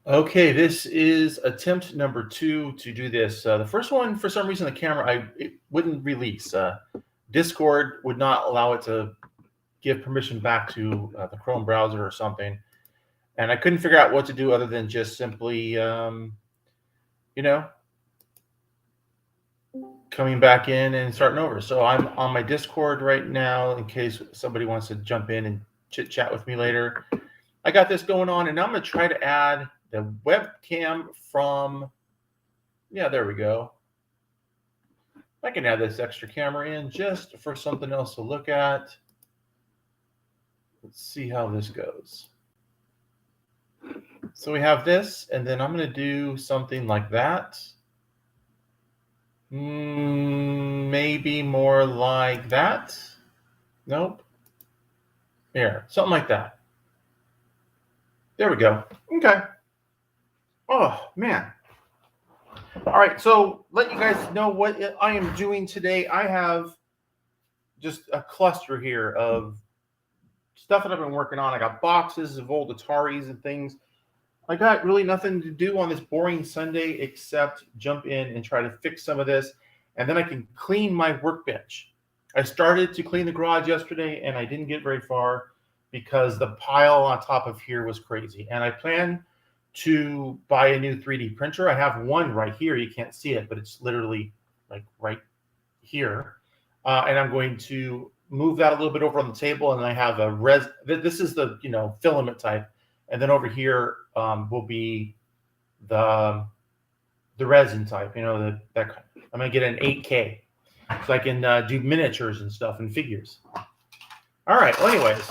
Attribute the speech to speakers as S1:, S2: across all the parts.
S1: Okay, this is attempt number two to do this. The first one, for some reason, the camera it wouldn't release. Discord would not allow it to give permission back to the Chrome browser or something, and I couldn't figure out what to do other than just simply, you know, coming back in and starting over. So I'm on my Discord right now in case somebody wants to jump in and chit chat with me later. I got this going on, and I'm going to try to add the webcam from. Yeah, there we go. I can add this extra camera in just for something else to look at. Let's see how this goes. So we have this, and then I'm going to do something like that. Maybe more like that. Nope. Here, something like that. There we go. Okay. Oh, man. All right, so let you guys know what I am doing today. I have just a cluster here of stuff that I've been working on. I got boxes of old Ataris and things. I got really nothing to do on this boring Sunday except jump in and try to fix some of this, and then I can clean my workbench. I started to clean the garage yesterday, and I didn't get very far because the pile on top of here was crazy. And I plan to buy a new 3D printer. I have one right here. You can't see it, but it's literally like right here. And I'm going to move that a little bit over on the table, and I have a this is the filament type, and then over here will be the resin type, that I'm gonna get an 8K so I can do miniatures and stuff and figures. All right, well, anyways,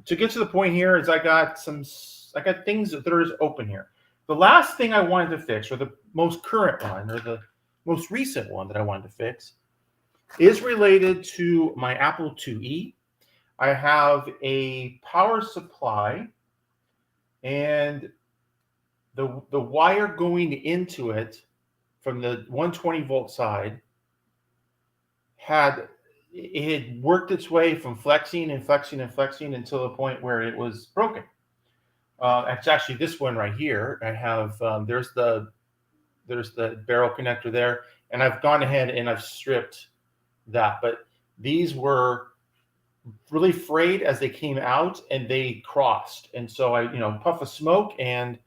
S1: to get to the point here is I got things that are open here. The last thing I wanted to fix, or the most current one, or the most recent one that I wanted to fix, is related to my Apple IIe. I have a power supply, and the wire going into it from the 120 volt side had worked its way from flexing and flexing and flexing until the point where it was broken. It's actually this one right here. I have there's the barrel connector there, and I've gone ahead and I've stripped that. But these were really frayed as they came out, and they crossed. And so I, puff of smoke, and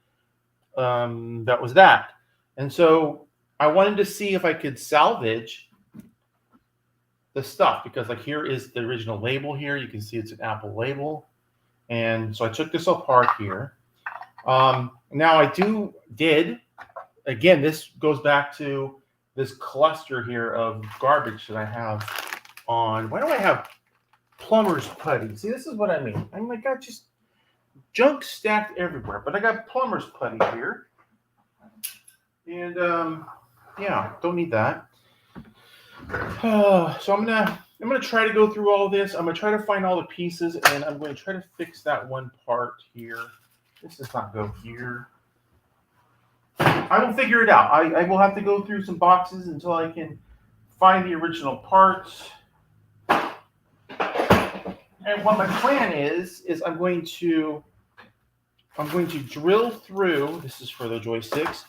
S1: that was that. And so I wanted to see if I could salvage the stuff, because like here is the original label here. You can see it's an Apple label. And so I took this apart here. Now I did, again, this goes back to this cluster here of garbage that I have on. Why do I have plumber's putty? See, this is what I mean. I got just junk stacked everywhere, but I got plumber's putty here. And yeah, don't need that. So I'm gonna try to go through all of this. I'm gonna try to find all the pieces, and I'm going to try to fix that one part here. This does not go here. I will figure it out. I will have to go through some boxes until I can find the original parts. And what my plan is I'm going to drill through. This is for the joysticks.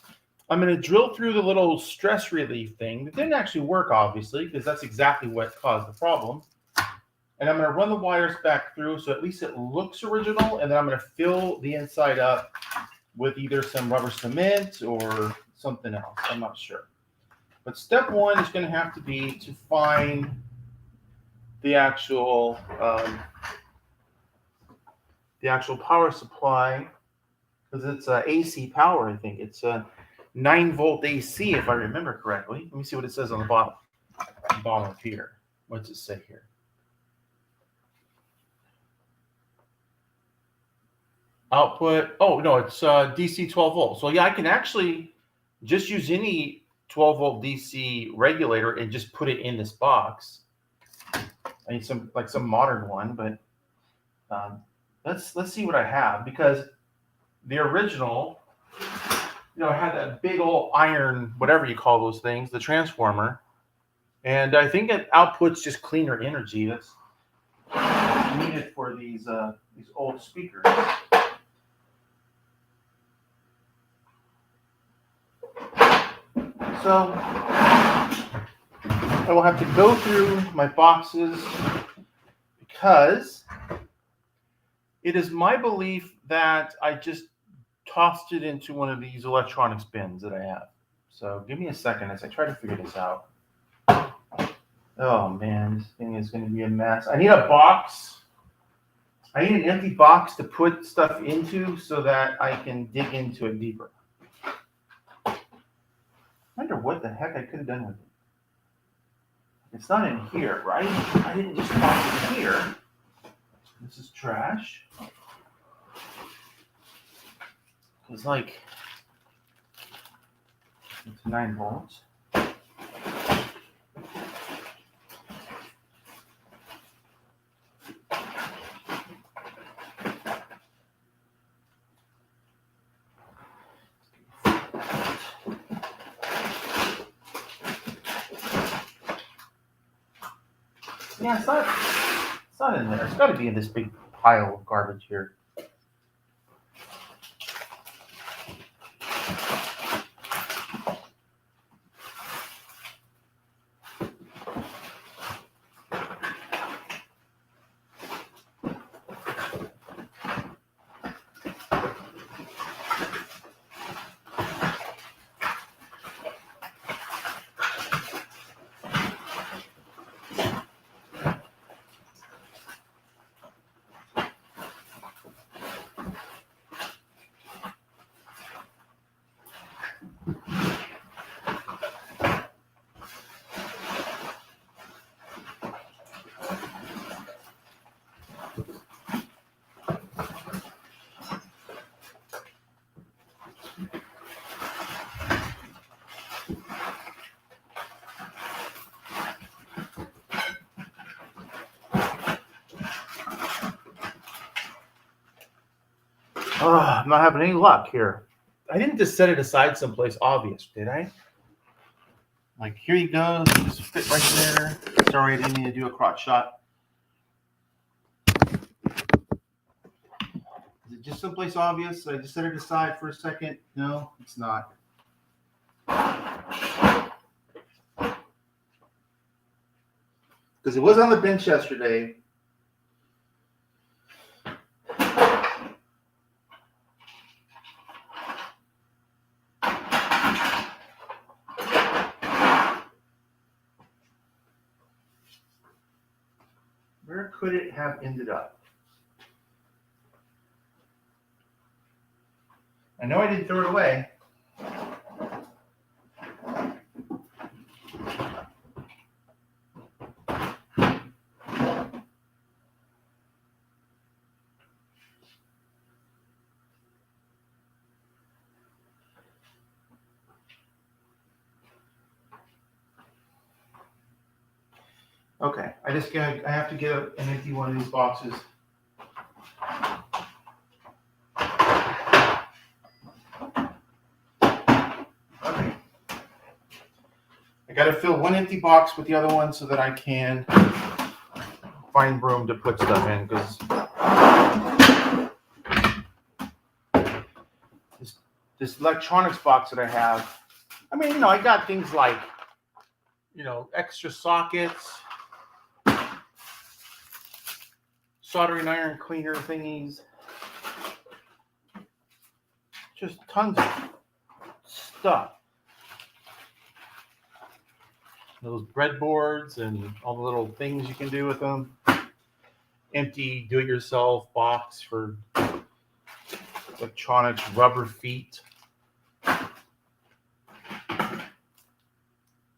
S1: I'm going to drill through the little stress relief thing. It didn't actually work, obviously, because that's exactly what caused the problem. And I'm going to run the wires back through so at least it looks original. And then I'm going to fill the inside up with either some rubber cement or something else. I'm not sure. But step one is going to have to be to find the actual power supply, because it's AC power. I think it's a 9-volt AC, if I remember correctly. Let me see what it says on the bottom of here. What's it say here? Output. Oh no, it's DC 12 volts. So yeah, I can actually just use any 12 volt DC regulator and just put it in this box. I need some modern one, but let's see what I have, because the original, had that big old iron, whatever you call those things, the transformer, and I think it outputs just cleaner energy. That's needed for these old speakers. So I will have to go through my boxes because it is my belief that I just tossed it into one of these electronics bins that I have. So give me a second as I try to figure this out. Oh man, this thing is going to be a mess. I need a box. I need an empty box to put stuff into so that I can dig into it deeper. I wonder what the heck I could have done with it. It's not in here, right? I didn't just toss it in here. This is trash. It's like, it's 9 volts. Yeah, it's not in there. It's got to be in this big pile of garbage here. I'm not having any luck here. I didn't just set it aside someplace obvious, did I? Like, here you go. Just fit right there. Sorry, I didn't mean to do a crotch shot. Is it just someplace obvious? I just set it aside for a second. No, it's not. Because it was on the bench yesterday. Where could it have ended up? I know I didn't throw it away. Okay, I have to get an empty one of these boxes. Okay. I got to fill one empty box with the other one so that I can find room to put stuff in, because this electronics box that I have, I mean, I got things like, extra sockets, soldering iron cleaner thingies, just tons of stuff. Those breadboards and all the little things you can do with them. Empty do-it-yourself box for electronics, rubber feet,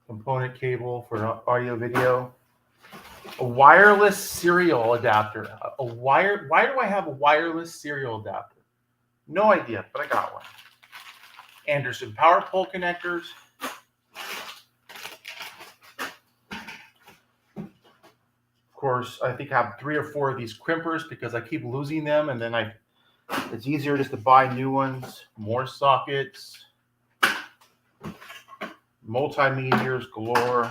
S1: component cable for audio video, a wireless serial adapter. Why do I have a wireless serial adapter? No idea, but I got one. Anderson power pole connectors. Of course, I think I have 3 or 4 of these crimpers because I keep losing them, and then it's easier just to buy new ones. More sockets, multimeters galore,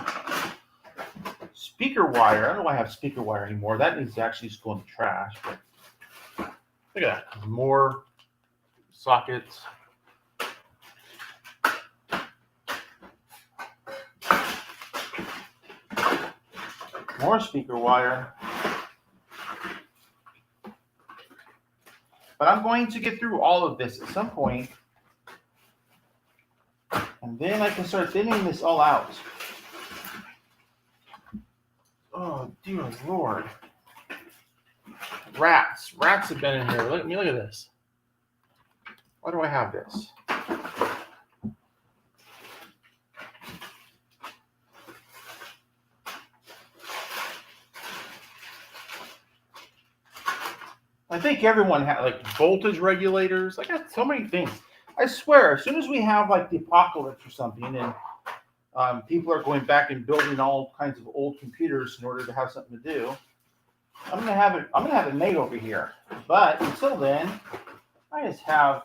S1: speaker wire. I don't know why I have speaker wire anymore. That needs to actually just go in the trash. But look at that. More sockets. More speaker wire. But I'm going to get through all of this at some point, and then I can start thinning this all out. Oh, dear Lord. Rats. Rats have been in here. Look at this. Why do I have this? I think everyone has like voltage regulators. I got so many things. I swear, as soon as we have like the apocalypse or something, and people are going back and building all kinds of old computers in order to have something to do, I'm gonna have it made over here. But until then, I just have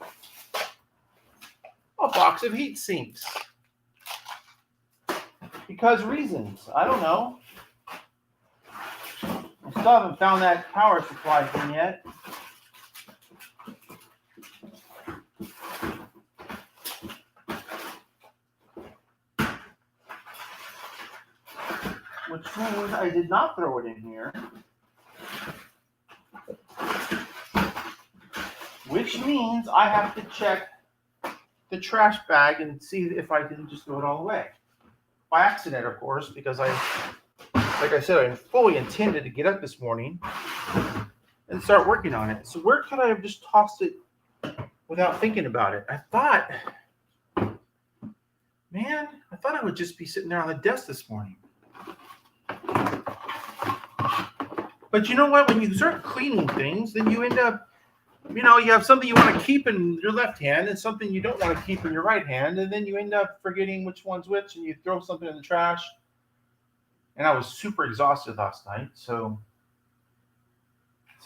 S1: a box of heat sinks. Because reasons. I don't know. I still haven't found that power supply thing yet. Which means I did not throw it in here. Which means I have to check the trash bag and see if I didn't just throw it all away. By accident, of course, because like I said, I fully intended to get up this morning and start working on it. So where could I have just tossed it without thinking about it? I thought I would just be sitting there on the desk this morning. But you know what? When you start cleaning things, then you end up, you have something you want to keep in your left hand and something you don't want to keep in your right hand. And then you end up forgetting which one's which, and you throw something in the trash. And I was super exhausted last night. So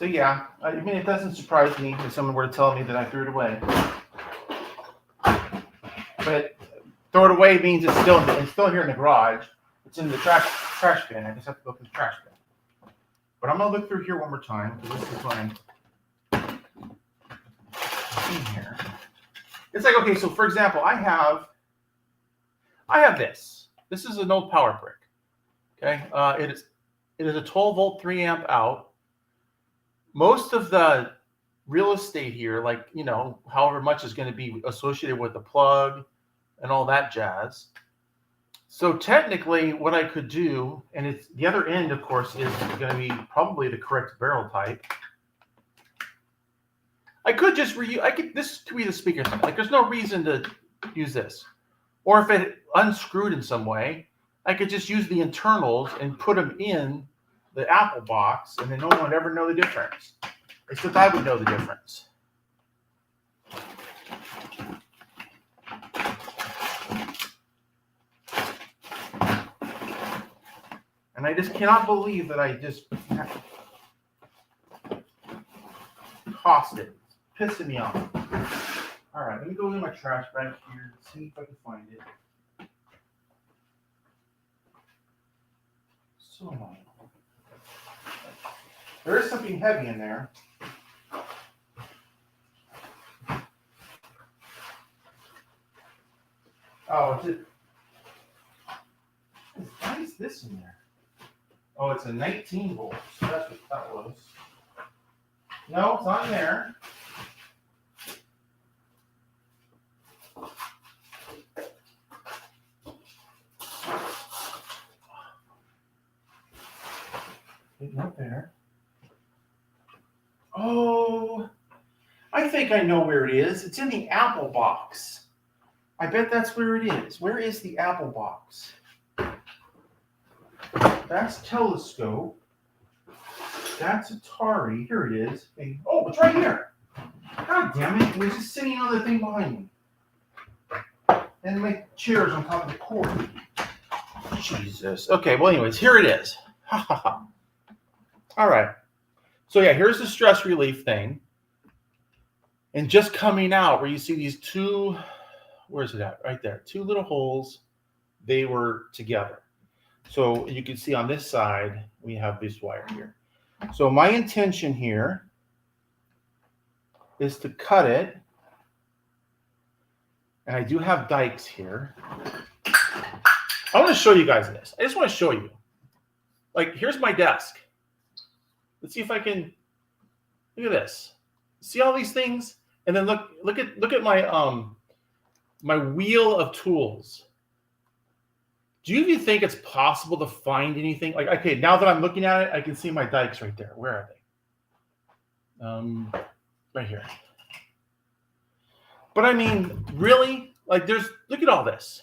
S1: yeah, I mean, it doesn't surprise me if someone were to tell me that I threw it away. But throw it away means it's still here in the garage. It's in the trash bin. I just have to look in the trash bin. But I'm gonna look through here one more time because this is my in here. It's like, okay, so for example, I have this. This is an old power brick. Okay, it is a 12 volt 3 amp out. Most of the real estate here, like however much is going to be associated with the plug and all that jazz. So technically, what I could do, and it's the other end, of course, is going to be probably the correct barrel type. I could just this could be the speaker thing. Like, there's no reason to use this. Or if it unscrewed in some way, I could just use the internals and put them in the Apple box, and then no one would ever know the difference. Except I would know the difference. And I just cannot believe that I just tossed it. It's pissing me off. All right, let me go in my trash bag here and see if I can find it. So annoying. There is something heavy in there. Oh, why is this in there? Oh, it's a 19 volts. That's what that was. No, it's not in there. It's not there. Oh, I think I know where it is. It's in the Apple box. I bet that's where it is. Where is the Apple box? That's Telescope. That's Atari. Here it is. Oh, it's right here. God damn it. It was just sitting on the thing behind me. And my chair's on top of the cord. Jesus. Okay, well, anyways, here it is. Ha ha ha. All right. So, yeah, here's the stress relief thing. And just coming out where you see these two, where's it at? Right there. Two little holes. They were together. So you can see on this side, we have this wire here. So my intention here is to cut it. And I do have dikes here. I want to show you guys this. I just want to show you. Like, here's my desk. Let's see if I can, look at this. See all these things? And then look at my wheel of tools. Do you even think it's possible to find anything? Like, okay, now that I'm looking at it, I can see my dikes right there. Where are they? Right here. But I mean, really? Like, look at all this.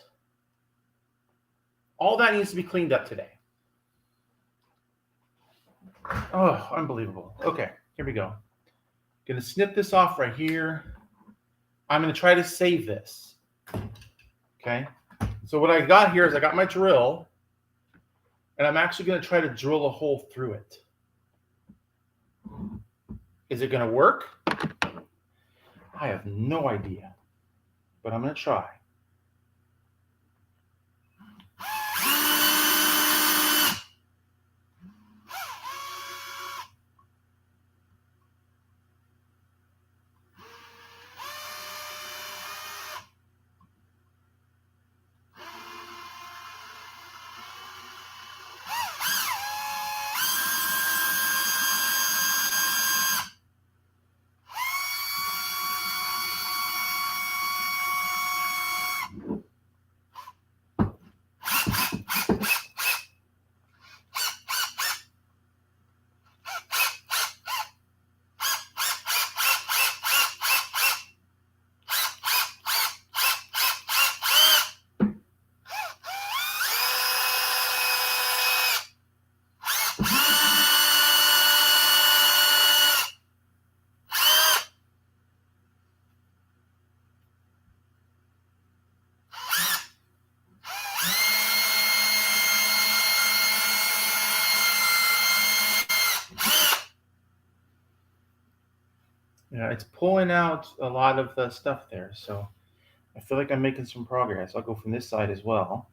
S1: All that needs to be cleaned up today. Oh, unbelievable. Okay, here we go. Gonna snip this off right here. I'm gonna try to save this. Okay. So what I got here is I got my drill, and I'm actually gonna try to drill a hole through it. Is it gonna work? I have no idea, but I'm gonna try. Yeah, it's pulling out a lot of the stuff there, so I feel like I'm making some progress. I'll go from this side as well.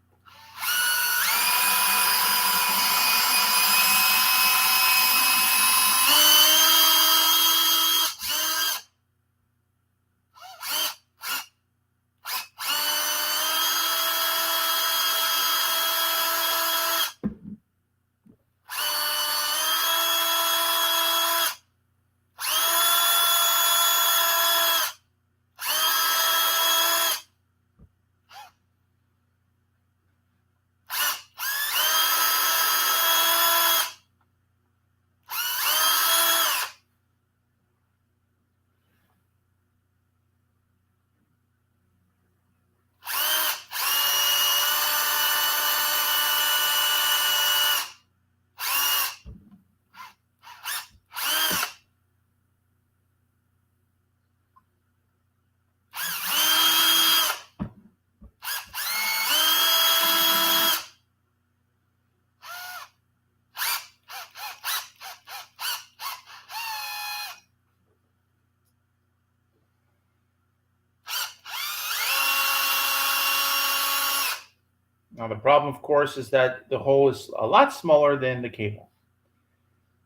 S1: Now the problem, of course, is that the hole is a lot smaller than the cable.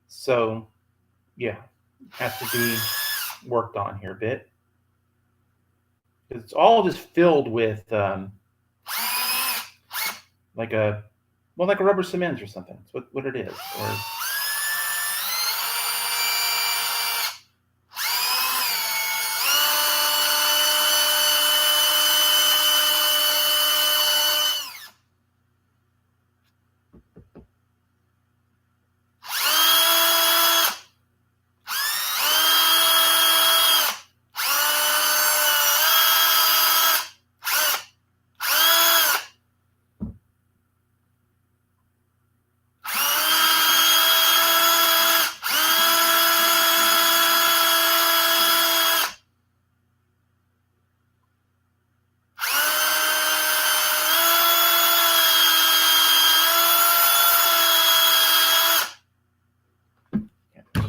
S1: So, yeah, has to be worked on here a bit. It's all just filled with like a rubber cement or something. That's what it is. Or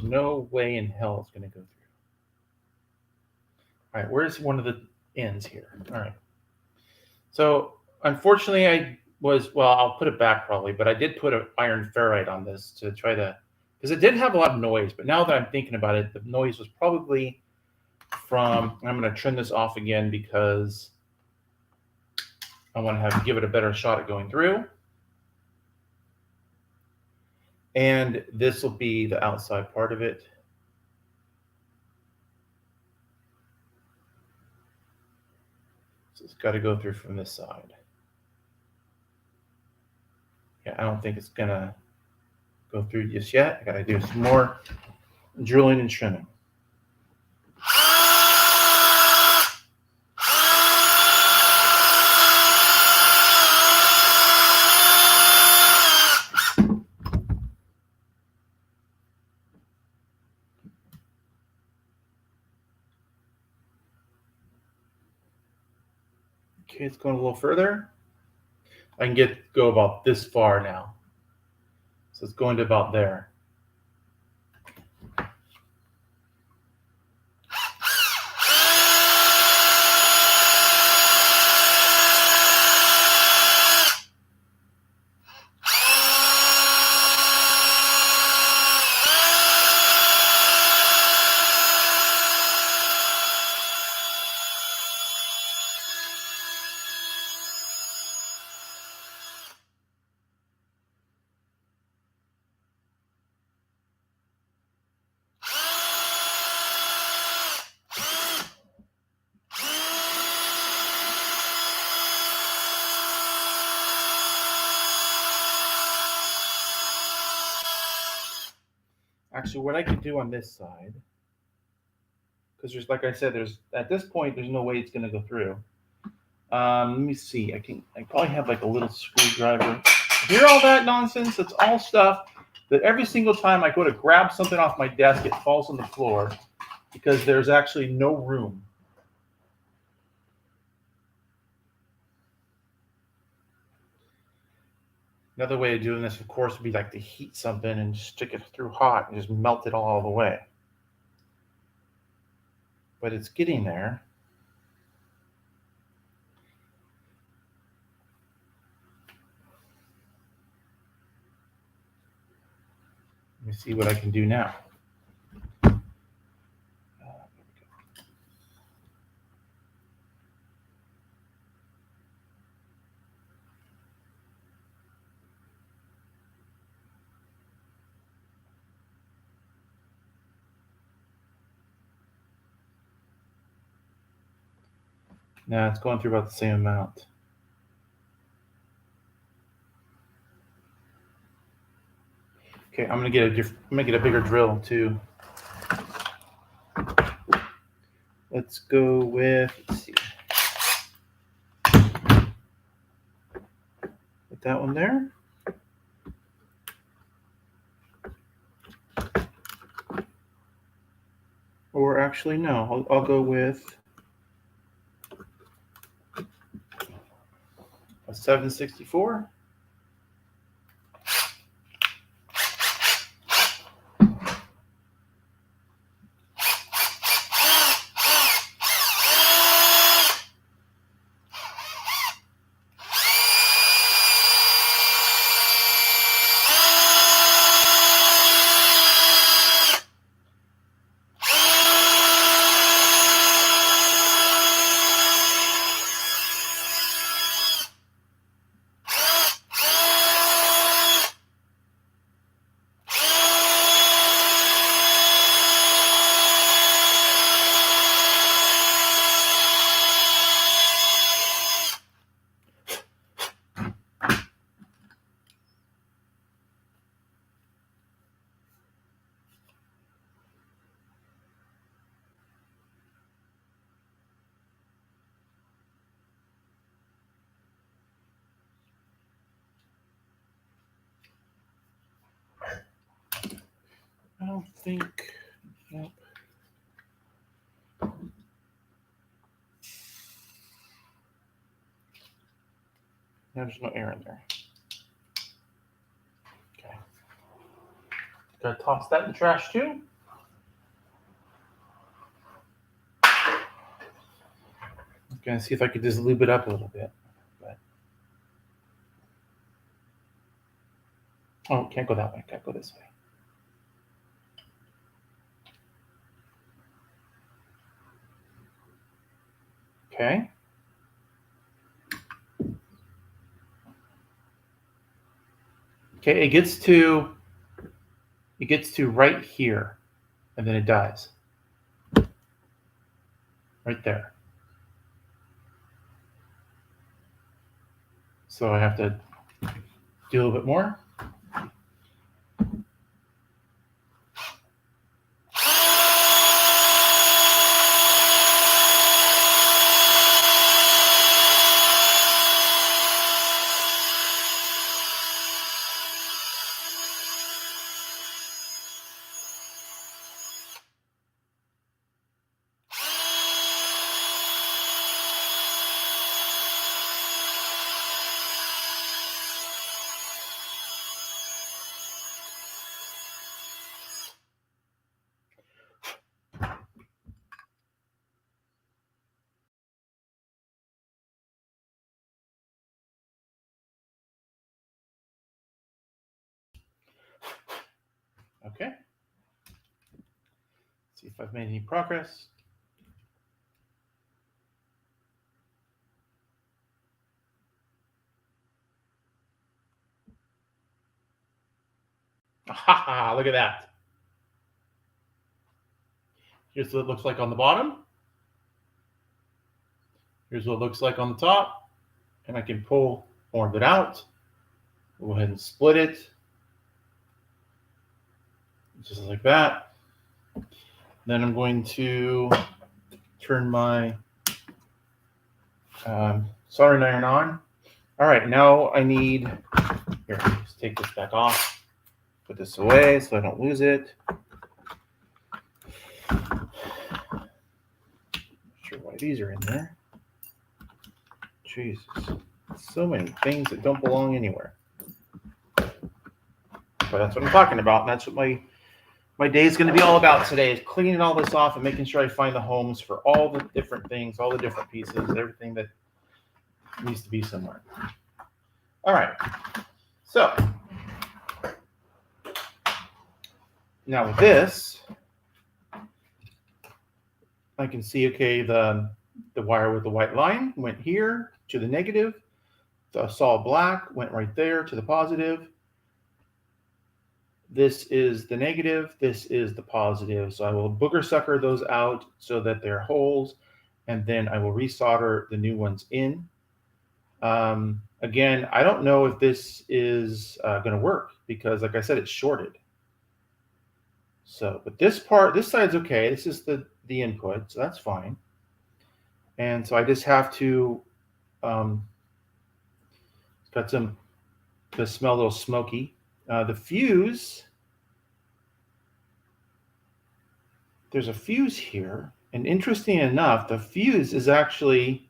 S1: no way in hell it's going to go through. All right, where's one of the ends here? All right. So unfortunately, I'll put it back probably, but I did put an iron ferrite on this to try to, because it did have a lot of noise, but now that I'm thinking about it, the noise was probably from, I'm going to trim this off again because I want to give it a better shot at going through. And this will be the outside part of it. So it's got to go through from this side. Yeah, I don't think it's gonna go through just yet. I gotta do some more drilling and trimming. Okay, it's going a little further. I can go about this far now. So it's going to about there. Actually, what I could do on this side, because there's, like I said, there's at this point, there's no way it's going to go through. Let me see. I probably have like a little screwdriver. Hear all that nonsense? It's all stuff that every single time I go to grab something off my desk, it falls on the floor because there's actually no room. Another way of doing this, of course, would be like to heat something and stick it through hot and just melt it all the way. But it's getting there. Let me see what I can do now. Now it's going through about the same amount. Okay, I'm gonna get a bigger drill too. Let's go with, let's see. Put that one there. Or actually, no, I'll go with a 764. I don't think, nope. No, there's no air in there. Okay. Gotta toss that in the trash too. I'm gonna see if I could just lube it up a little bit. But oh, can't go that way. Gotta go this way. Okay. Okay, it gets to it gets to right here, and then it dies. Right there. So I have to do a little bit more. Okay. See if I've made any progress. Ha! Look at that. Here's what it looks like on the bottom. Here's what it looks like on the top. And I can pull more of it out. Go ahead and split it. Just like that. Then I'm going to turn my soldering iron on. All right, now I need, here, let's take this back off. Put this away so I don't lose it. Not sure why these are in there. Jesus, so many things that don't belong anywhere. But that's what I'm talking about, and that's what my day is going to be all about today, is cleaning all this off and making sure I find the homes for all the different things, all the different pieces, everything that needs to be somewhere. All right, so now with this, I can see, okay, the wire with the white line went here to the negative. The solid black went right there to the positive. This is the negative. This is the positive. So I will booger sucker those out so that they're holes, and then I will resolder the new ones in. Again, I don't know if this is going to work because, like I said, it's shorted. So, but this part, this side's okay. This is the input, so that's fine. And so I just have to, got some, to smell a little smoky. The fuse, there's a fuse here. And interesting enough, the fuse is actually,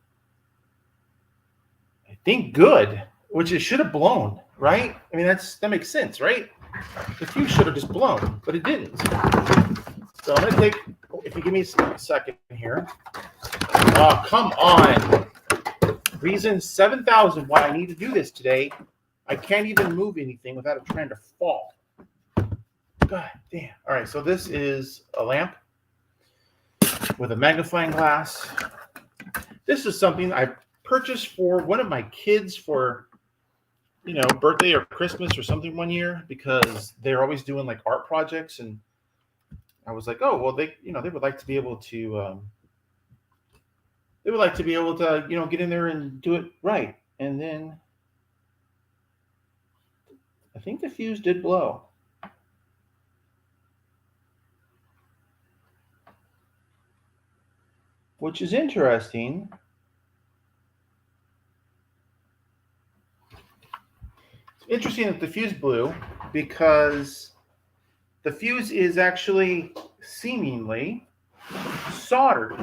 S1: I think, good, which it should have blown, right? I mean, that makes sense, right? The fuse should have just blown, but it didn't. So I'm going to take, if you give me a second here. Oh, come on. Reason 7,000 why I need to do this today. I can't even move anything without it trying to fall. God damn. All right, so this is a lamp with a magnifying glass. This is something I purchased for one of my kids for, birthday or Christmas or something one year, because they're always doing like art projects, and I was like, oh, well, they would like to be able to, get in there and do it right. And then I think the fuse did blow. Which is interesting. It's interesting that the fuse blew, because the fuse is actually seemingly soldered.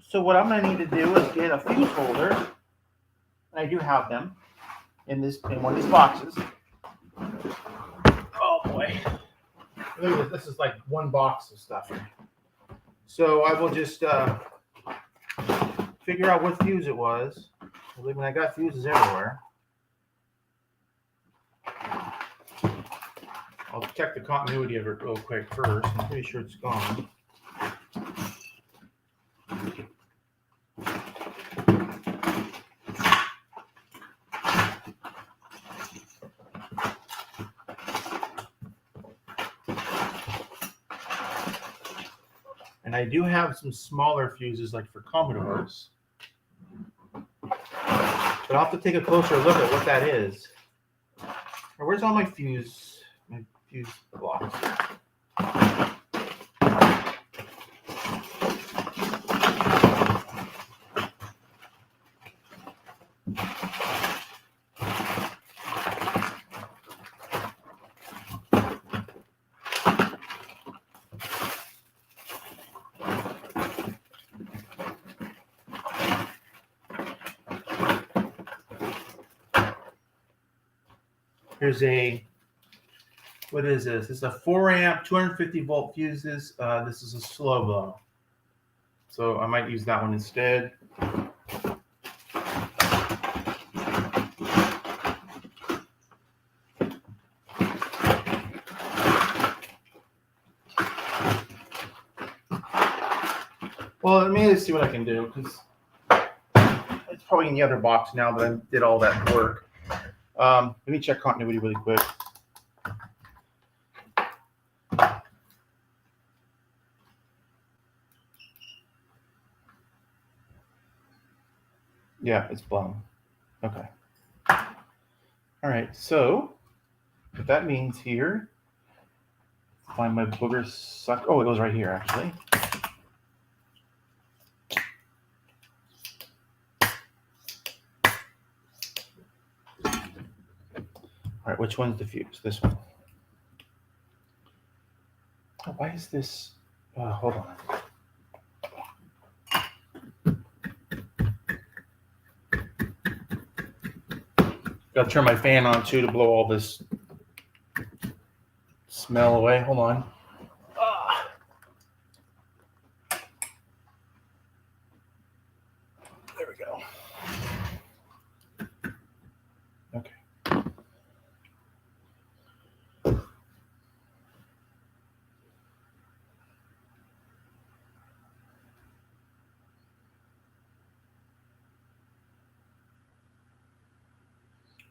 S1: So what I'm going to need to do is get a fuse holder, and I do have them in one of these boxes. Oh boy. Look at this. This is like one box of stuff. So I will just figure out what fuse it was. I mean, I got fuses everywhere. I'll check the continuity of it real quick first. I'm pretty sure it's gone. And I do have some smaller fuses like for Commodores. But I'll have to take a closer look at what that is. Where's all my fuse blocks? Here's what is this? This is a 4 amp, 250 volt fuses. This is a slow blow. So I might use that one instead. Well, let me see what I can do, because it's probably in the other box now that I did all that work. Let me check continuity really quick. Yeah, it's blown. Okay. All right, so what that means here, find my booger suck. Oh, it was right here, actually. All right, which one's the fuse? This one. Oh, why is this? Hold on. Got to turn my fan on too to blow all this smell away. Hold on. There we go. Okay.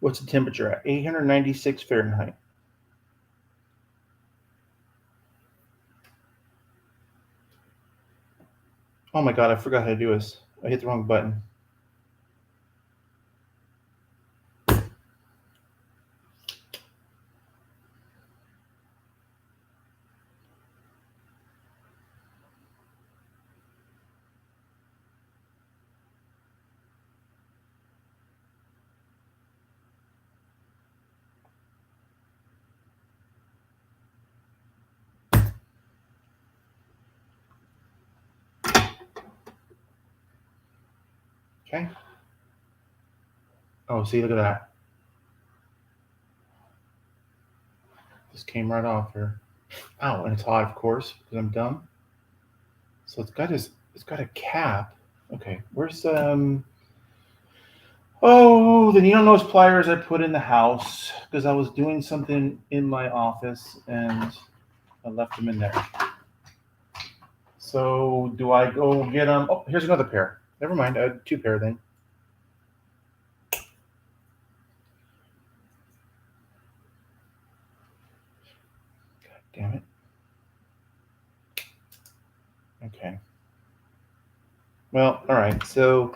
S1: What's the temperature at? 896 Fahrenheit. Oh my God, I forgot how to do this. I hit the wrong button. Okay. Oh, see, look at that. This came right off here. Oh, and it's hot, of course, because I'm dumb. So it's got a cap. Okay, where's oh, the needle nose pliers I put in the house because I was doing something in my office and I left them in there. So do I go get them? Oh, here's another pair. Never mind, I had 2 pair then. God damn it. Okay. Well, all right. So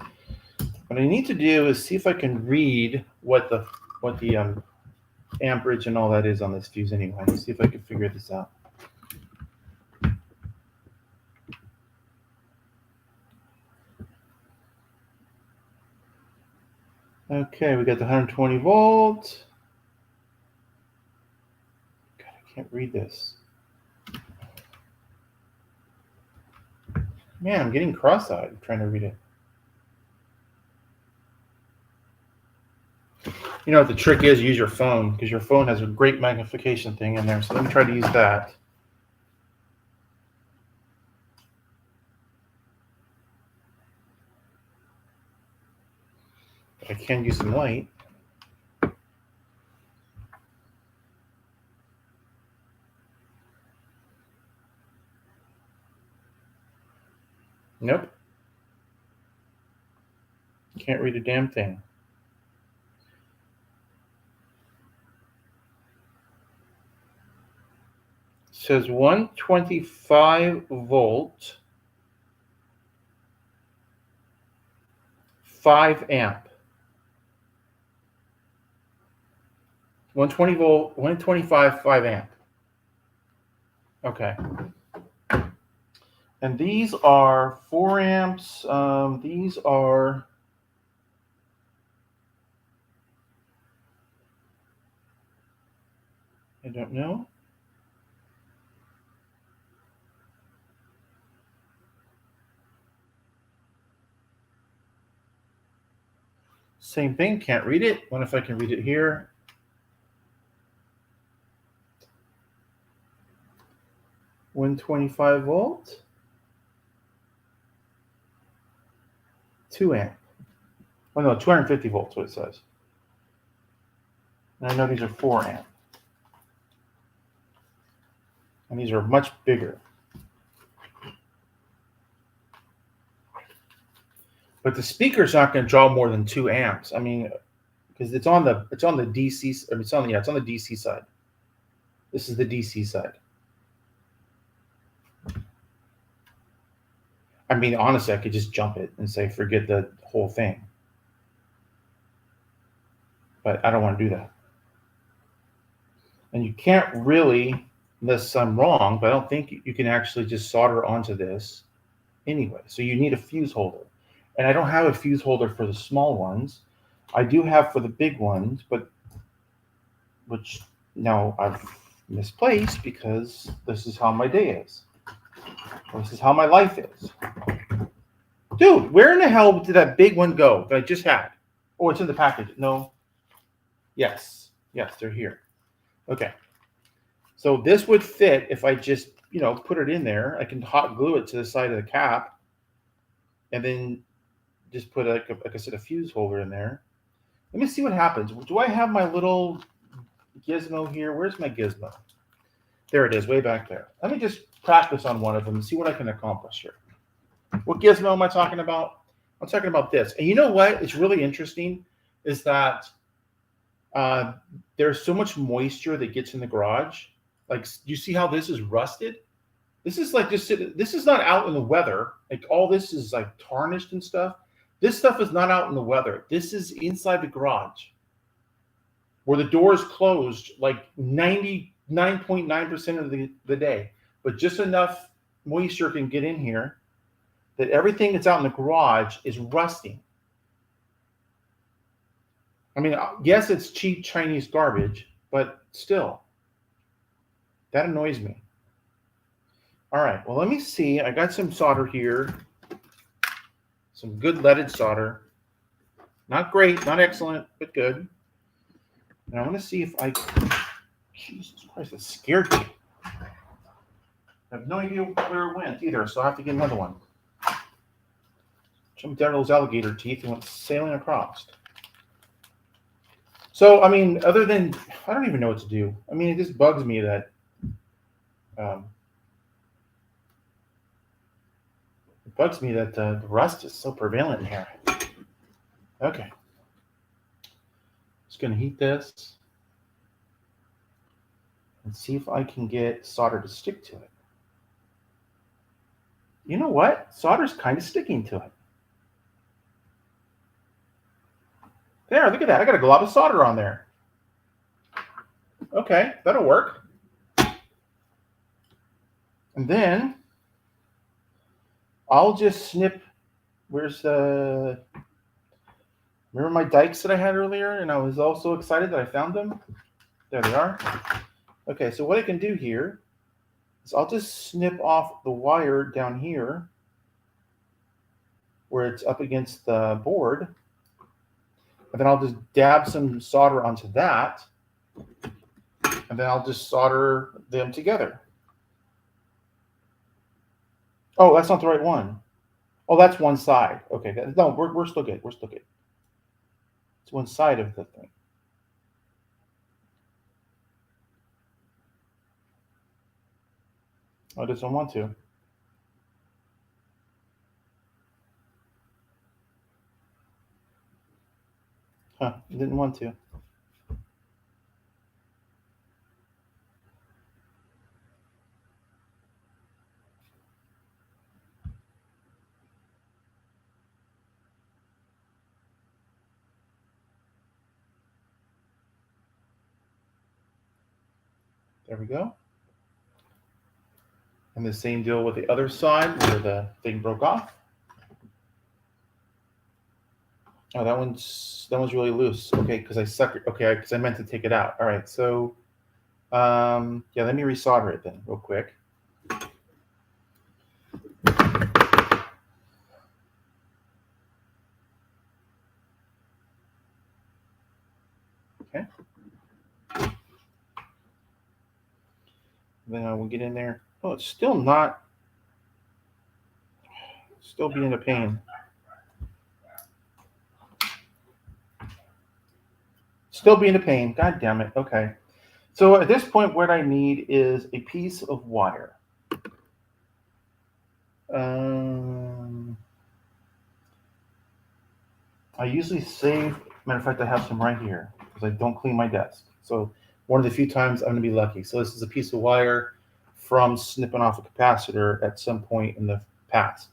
S1: what I need to do is see if I can read what the amperage and all that is on this fuse anyway. Let's see if I can figure this out. Okay, we got the 120 volt. God, I can't read this. Man, I'm getting cross-eyed trying to read it. You know what the trick is? Use your phone, because your phone has a great magnification thing in there. So let me try to use that. But I can use some light. Nope. Can't read a damn thing. It says 125 volt 5 amp. 120 volt, 125, 5 amp. Okay. And these are 4 amps. These are, I don't know. Same thing, can't read it. Wonder if I can read it here. 125 volt. 2 amp. Oh no, 250 volts, what it says. And I know these are 4 amp. And these are much bigger. But the speaker's not going to draw more than 2 amps. I mean, because it's on the DC. It's on the DC side. This is the DC side. I mean, honestly, I could just jump it and say forget the whole thing. But I don't want to do that. And you can't really, unless I'm wrong, but I don't think you can actually just solder onto this anyway. So you need a fuse holder. And I don't have a fuse holder for the small ones. I do have for the big ones, but which now I've misplaced because this is how my day is. This is how my life is. Dude, where in the hell did that big one go that I just had? Oh, it's in the package. No. Yes. Yes, they're here. Okay. So this would fit if I just, put it in there. I can hot glue it to the side of the cap and then just put, like I said, a fuse holder in there. Let me see what happens. Do I have my little gizmo here? Where's my gizmo? There it is, way back there. Let me just practice on one of them and see what I can accomplish here. What gizmo am I talking about? I'm talking about this. And you know what? It's really interesting is that there's so much moisture that gets in the garage. Like, you see how this is rusted? This is like this is not out in the weather. Like all this is like tarnished and stuff. This stuff is not out in the weather. This is inside the garage where the door is closed like 99.9% of the day. But just enough moisture can get in here that everything that's out in the garage is rusting. I mean, yes, it's cheap Chinese garbage, but still, that annoys me. All right, well, let me see. I got some solder here, some good leaded solder. Not great, not excellent, but good. And I want to see if I, Jesus Christ, that scared me. I have no idea where it went either, so I have to get another one. Jumped out of those alligator teeth and went sailing across. So, I mean, other than, I don't even know what to do. I mean, it just bugs me that the rust is so prevalent in here. Okay. Just going to heat this and see if I can get solder to stick to it. You know what? Solder's kind of sticking to it. There, look at that. I got a glob of solder on there. Okay, that'll work. And then I'll just snip. Remember my dikes that I had earlier? And I was all so excited that I found them. There they are. Okay, so what I can do here is I'll just snip off the wire down here where it's up against the board. And then I'll just dab some solder onto that. And then I'll just solder them together. Oh, that's not the right one. Oh, that's one side. Okay, no, we're still good. We're still good. It's one side of the thing. Oh, it doesn't want to. Huh, it didn't want to. There we go. And the same deal with the other side where the thing broke off. Oh, that one's really loose. Okay, because I suck it. Okay, because I meant to take it out. All right, so yeah, let me resolder it then, real quick. Okay. Then I will get in there. Oh, it's still not. Still being a pain. Still being a pain. God damn it. Okay. So at this point, what I need is a piece of wire. I usually save. Matter of fact, I have some right here because I don't clean my desk. So one of the few times I'm going to be lucky. So this is a piece of wire from snipping off a capacitor at some point in the past.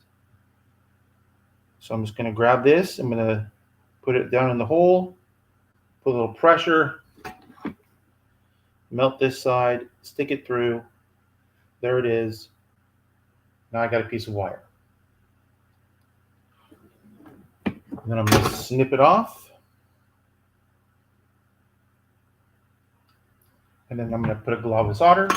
S1: So I'm just going to grab this. I'm going to put it down in the hole, put a little pressure, melt this side, stick it through. There it is. Now I got a piece of wire. And then I'm going to snip it off. And then I'm going to put a glob of solder.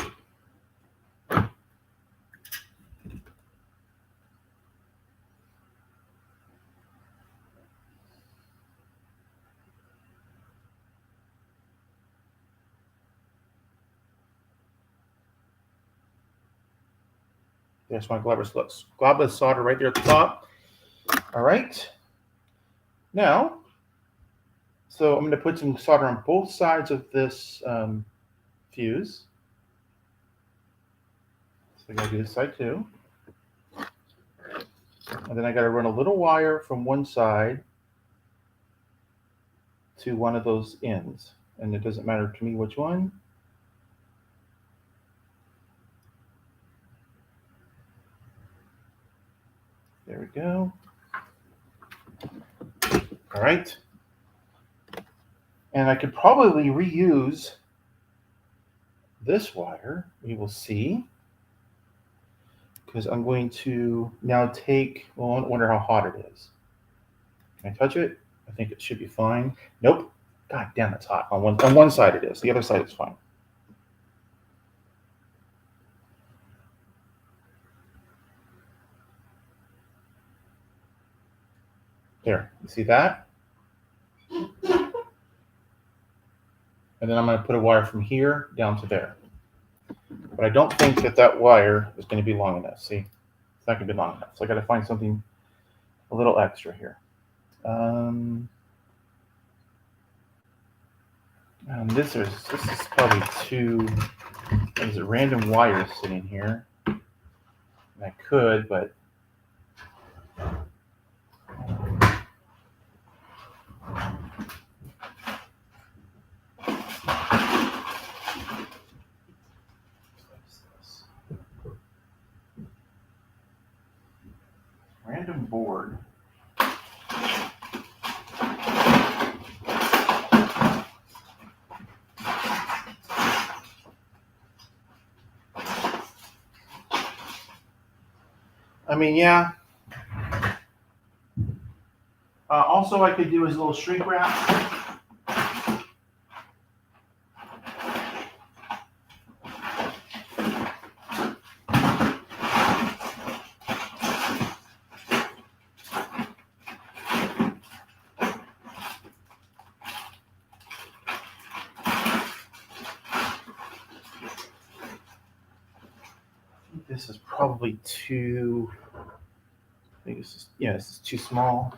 S1: There's my glob of solder right there at the top. All right. Now, so I'm going to put some solder on both sides of this fuse. So I got to do this side too. And then I got to run a little wire from one side to one of those ends. And it doesn't matter to me which one. There we go. All right. And I could probably reuse this wire, we will see. Because I'm going to now take, well, I wonder how hot it is. Can I touch it? I think it should be fine. Nope. God damn, it's hot. On one side it is. The other side is fine. There, you see that? And then I'm going to put a wire from here down to there. But I don't think that wire is going to be long enough. See, it's not going to be long enough. So I got to find something a little extra here. And this is probably two. There's a random wire sitting here. And I could, but random board. I mean, yeah. Also, I could do is a little shrink wrap. This is probably too. I think this is too small.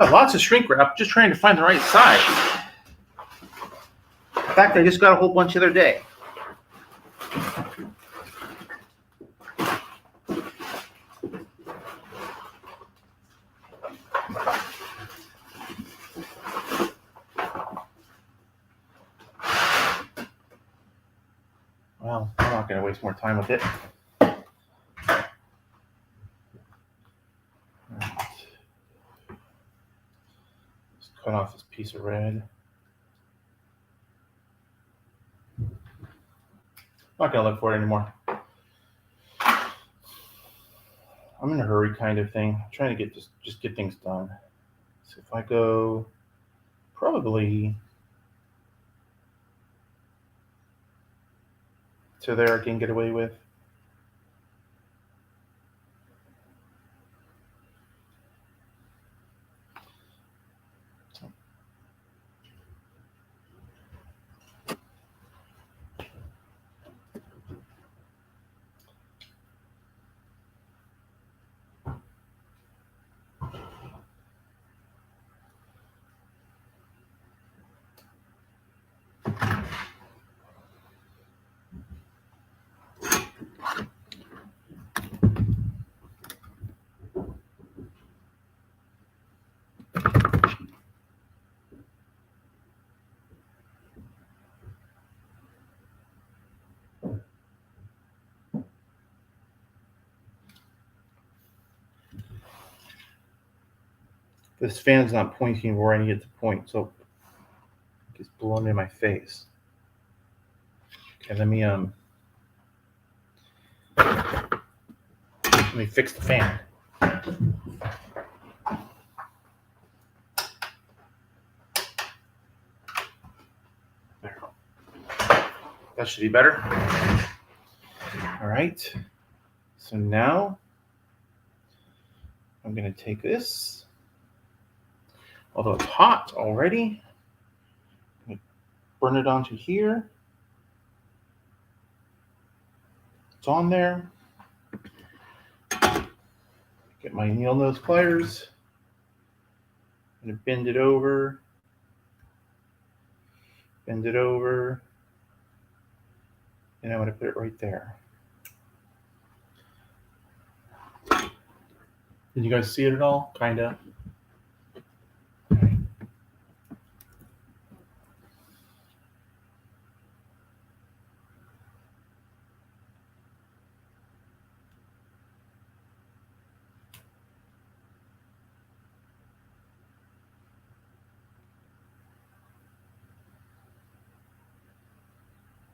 S1: Lots of shrink wrap, just trying to find the right size. In fact, I just got a whole bunch the other day. waste more time with it. Just cut off this piece of red. Not gonna look for it anymore. I'm in a hurry kind of thing. I'm trying to just get things done. So if I go probably to there, I can get away with. This fan's not pointing where I need it to point, so it's blowing in my face. Okay, let me fix the fan. There. That should be better. All right. So now I'm going to take this, although it's hot already, burn it onto here. It's on there. Get my needle nose pliers. I'm going to bend it over, and I'm going to put it right there. Did you guys see it at all? Kinda.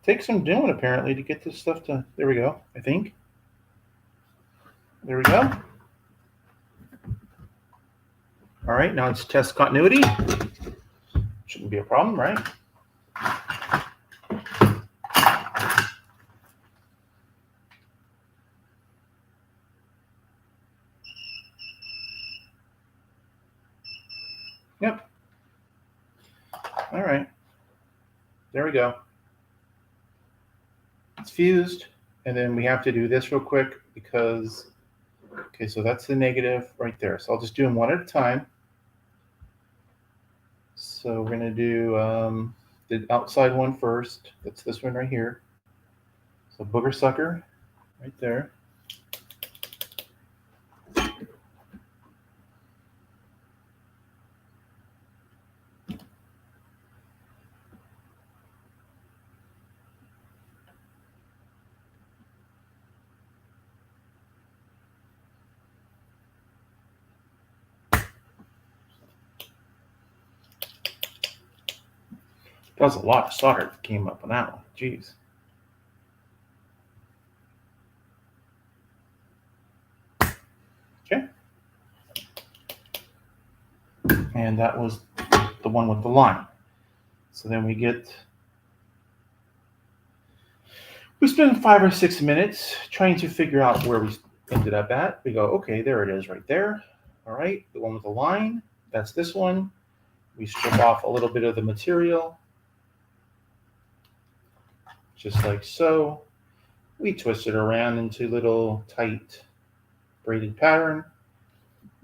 S1: Takes some doing apparently to get this stuff to. There we go. I think. There we go. All right, now let's test continuity. Shouldn't be a problem, right? Yep. All right. There we go. It's fused, and then we have to do this real quick because, okay, so that's the negative right there. So I'll just do them one at a time. So we're going to do the outside one first. That's this one right here. So booger sucker right there. That was a lot of solder that came up on that one. Jeez. Okay. And that was the one with the line. So then we spend 5 or 6 minutes trying to figure out where we ended up at. We go, okay, there it is right there. All right, the one with the line, that's this one. We strip off a little bit of the material, just like so. We twist it around into little tight braided pattern.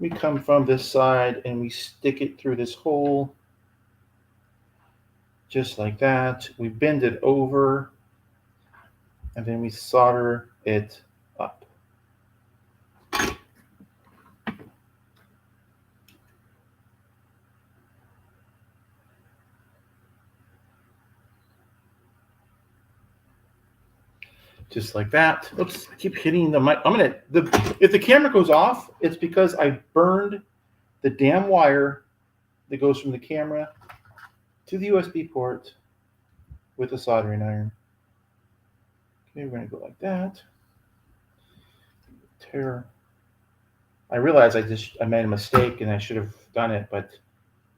S1: We come from this side and we stick it through this hole, just like that. We bend it over, and then we solder it up. Just like that. Oops, I keep hitting the mic. If the camera goes off, it's because I burned the damn wire that goes from the camera to the USB port with a soldering iron. Okay, we're gonna go like that. Tear. I realized I made a mistake and I should have done it, but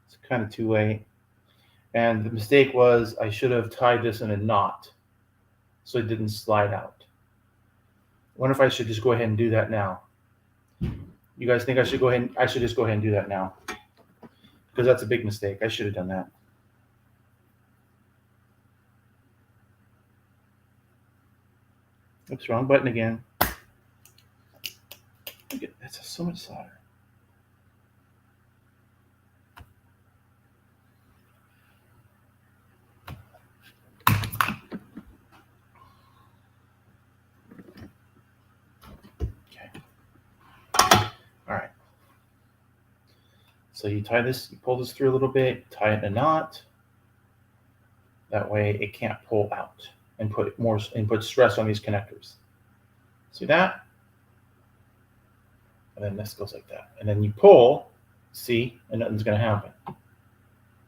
S1: it's kind of too late. And the mistake was I should have tied this in a knot so it didn't slide out. I wonder if I should just go ahead and do that now. You guys think I should just go ahead and do that now? Because that's a big mistake. I should have done that. Oops, wrong button again. Look at that's so much solder. All right. So you pull this through a little bit, tie it in a knot. That way it can't pull out and put stress on these connectors. See that? And then this goes like that. And then you pull, see, and nothing's gonna happen.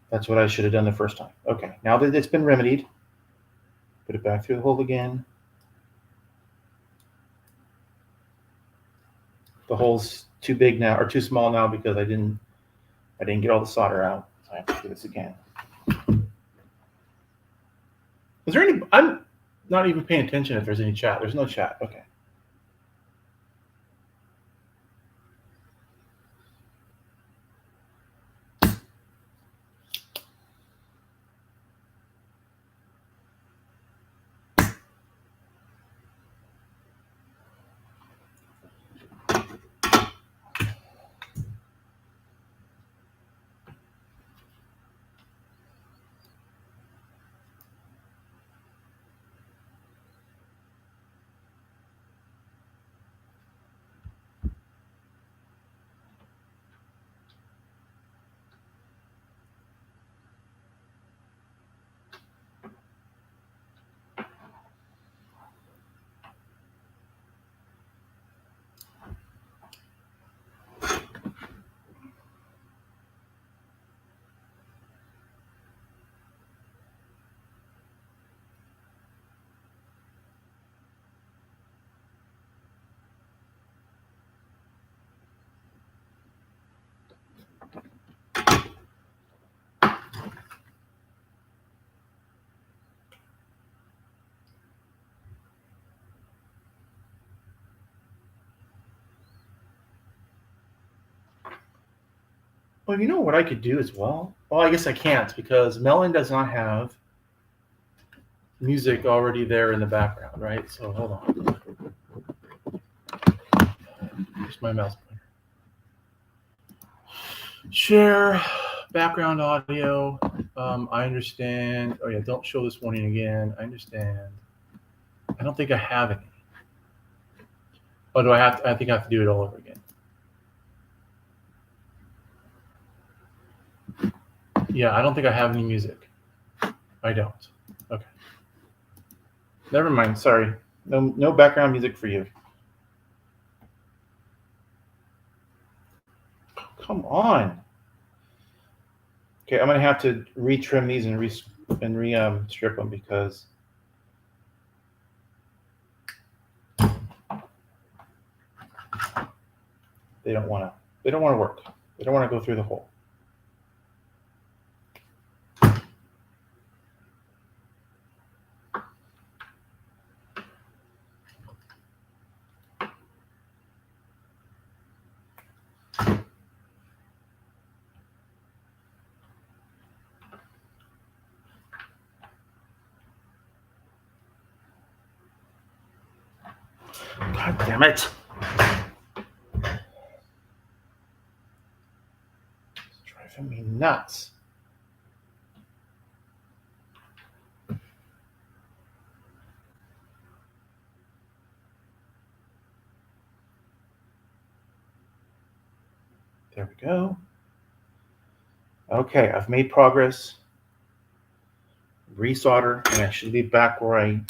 S1: That's what I should have done the first time. Okay, now that it's been remedied, put it back through the hole again. The hole's too big now, or too small now because I didn't get all the solder out. So I have to do this again. Is there any, I'm not even paying attention if there's any chat. There's no chat, okay. Well, you know what I could do as well? Well, I guess I can't because Melon does not have music already there in the background, right? So hold on. Here's my mouse pointer. Share background audio. I understand. Oh yeah, don't show this warning again. I understand. I don't think I have any. Oh, do I have to? I think I have to do it all over again. Yeah, I don't think I have any music. I don't. Okay. Never mind. Sorry. No background music for you. Come on. Okay, I'm gonna have to retrim these and strip them because they don't want to work. They don't want to go through the hole. God damn it. It's driving me nuts. There we go. Okay, I've made progress. Resolder, and I should be back where I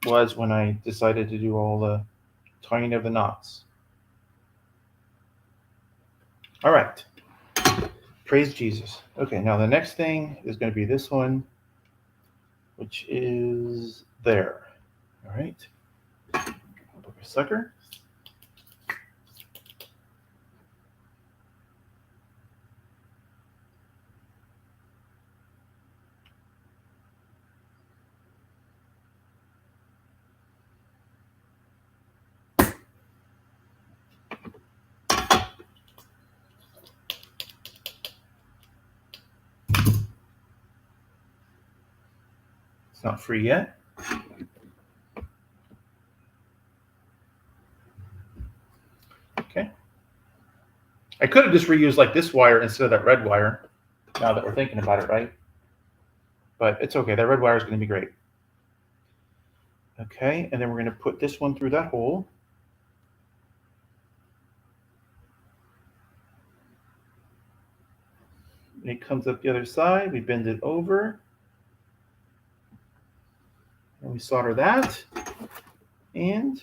S1: was when I decided to do all the tying of the knots. All right. Praise Jesus. Okay, now the next thing is going to be this one, which is there. All right. Sucker. It's not free yet. Okay. I could have just reused like this wire instead of that red wire, now that we're thinking about it, right? But it's okay. That red wire is going to be great. Okay, and then we're going to put this one through that hole. And it comes up the other side. We bend it over. And we solder that. And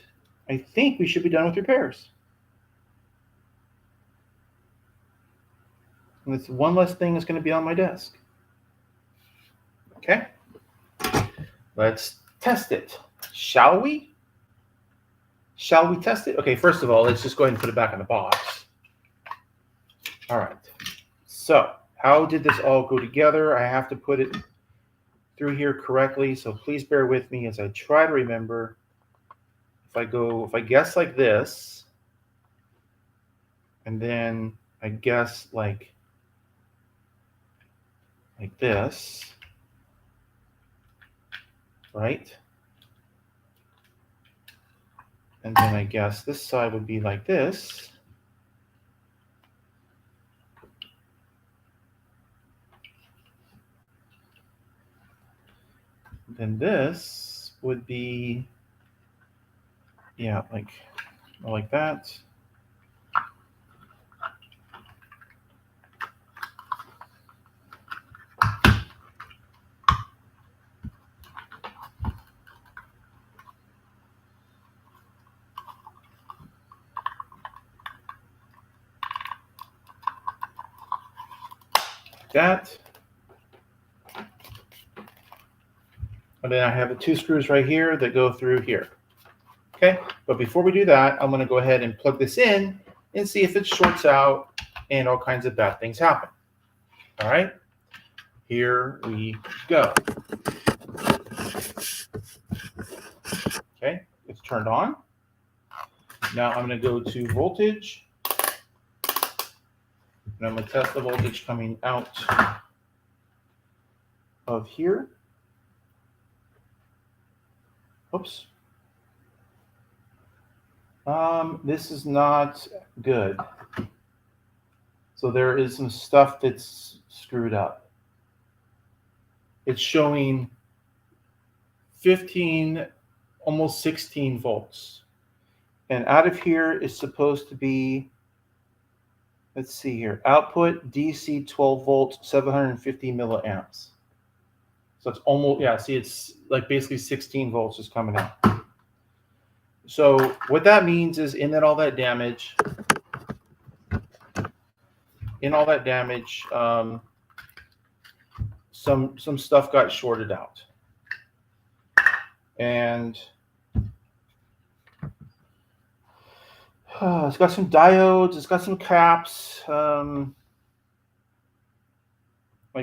S1: I think we should be done with repairs. And it's one less thing that's going to be on my desk. Okay, let's test it. Shall we? Shall we test it? Okay, first of all, let's just go ahead and put it back in the box. All right. So how did this all go together? I have to put it through here correctly, so please bear with me as I try to remember. If I guess like this, and then I guess like this, right? And then I guess this side would be like this. Then this would be, yeah, like that. That. And then I have the two screws right here that go through here. Okay, but before we do that, I'm going to go ahead and plug this in and see if it shorts out and all kinds of bad things happen. All right, here we go. Okay, it's turned on. Now I'm going to go to voltage. And I'm going to test the voltage coming out of here. Oops. This is not good. So there is some stuff that's screwed up. It's showing 15, almost 16 volts. And out of here is supposed to be, let's see here, output DC 12 volts, 750 milliamps. So it's almost, yeah, see, it's like basically 16 volts is coming out. So what that means is in all that damage, some stuff got shorted out. And it's got some diodes, it's got some caps. Like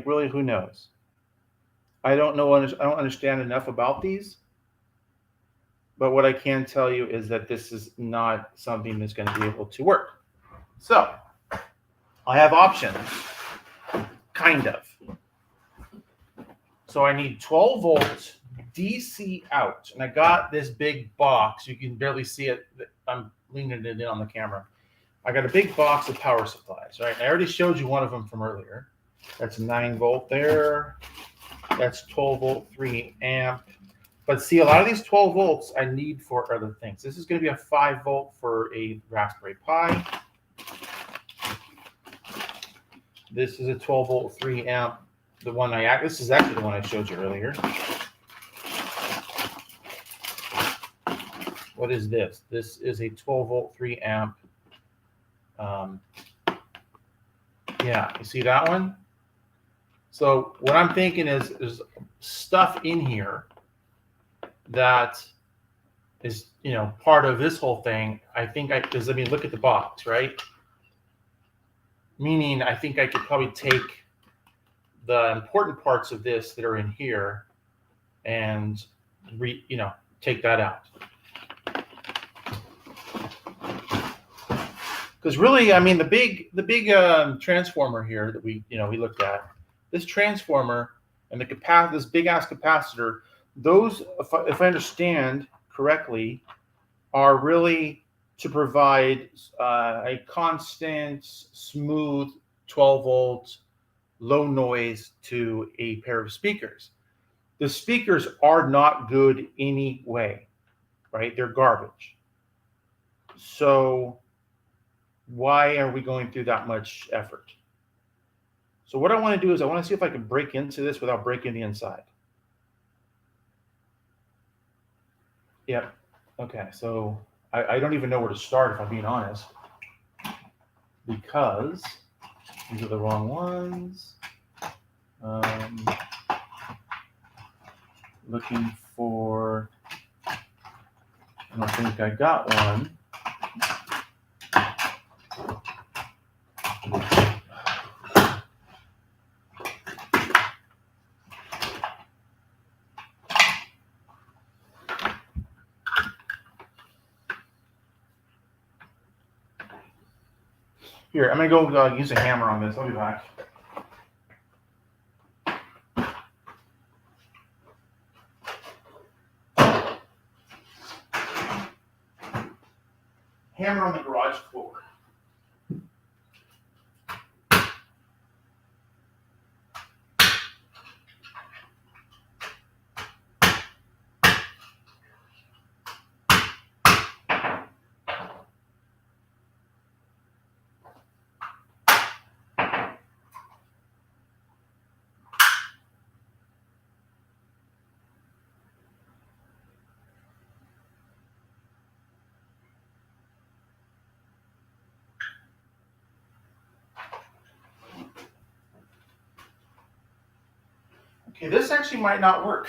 S1: really, who knows? I don't understand enough about these. But what I can tell you is that this is not something that's going to be able to work. So I have options, kind of. So I need 12 volts DC out. And I got this big box. You can barely see it. I'm leaning it in on the camera. I got a big box of power supplies, right? And I already showed you one of them from earlier. That's 9 volt there. That's 12 volt, 3 amp. But see, a lot of these 12 volts I need for other things. This is going to be a 5 volt for a Raspberry Pi. This is a 12 volt, 3 amp. This is actually the one I showed you earlier. what is this? This is a 12 volt, 3 amp. Yeah, you see that one? So what I'm thinking is there's stuff in here that is, part of this whole thing. Because I mean, look at the box, right? Meaning, I think I could probably take the important parts of this that are in here and take that out. Because really, I mean, the big transformer here that we looked at, this transformer and this big ass capacitor, those, if I understand correctly, are really to provide a constant, smooth 12 volt, low noise to a pair of speakers. The speakers are not good anyway, right? They're garbage. So why are we going through that much effort? So what I want to do is I want to see if I can break into this without breaking the inside. Yep. Okay, so I don't even know where to start, if I'm being honest, because these are the wrong ones. Looking for, I don't think I got one. Here, I'm going to go use a hammer on this. I'll be back. Hammer on the garage floor. Okay, this actually might not work.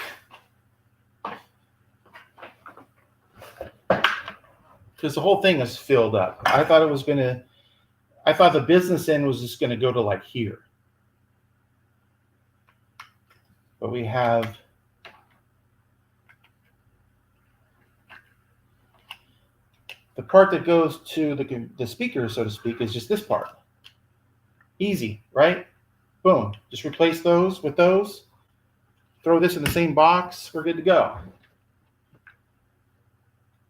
S1: Because the whole thing is filled up. I thought the business end was just going to go to like here. But we have the part that goes to the speaker, so to speak, is just this part. Easy, right? Boom. Just replace those with those. Throw this in the same box. We're good to go.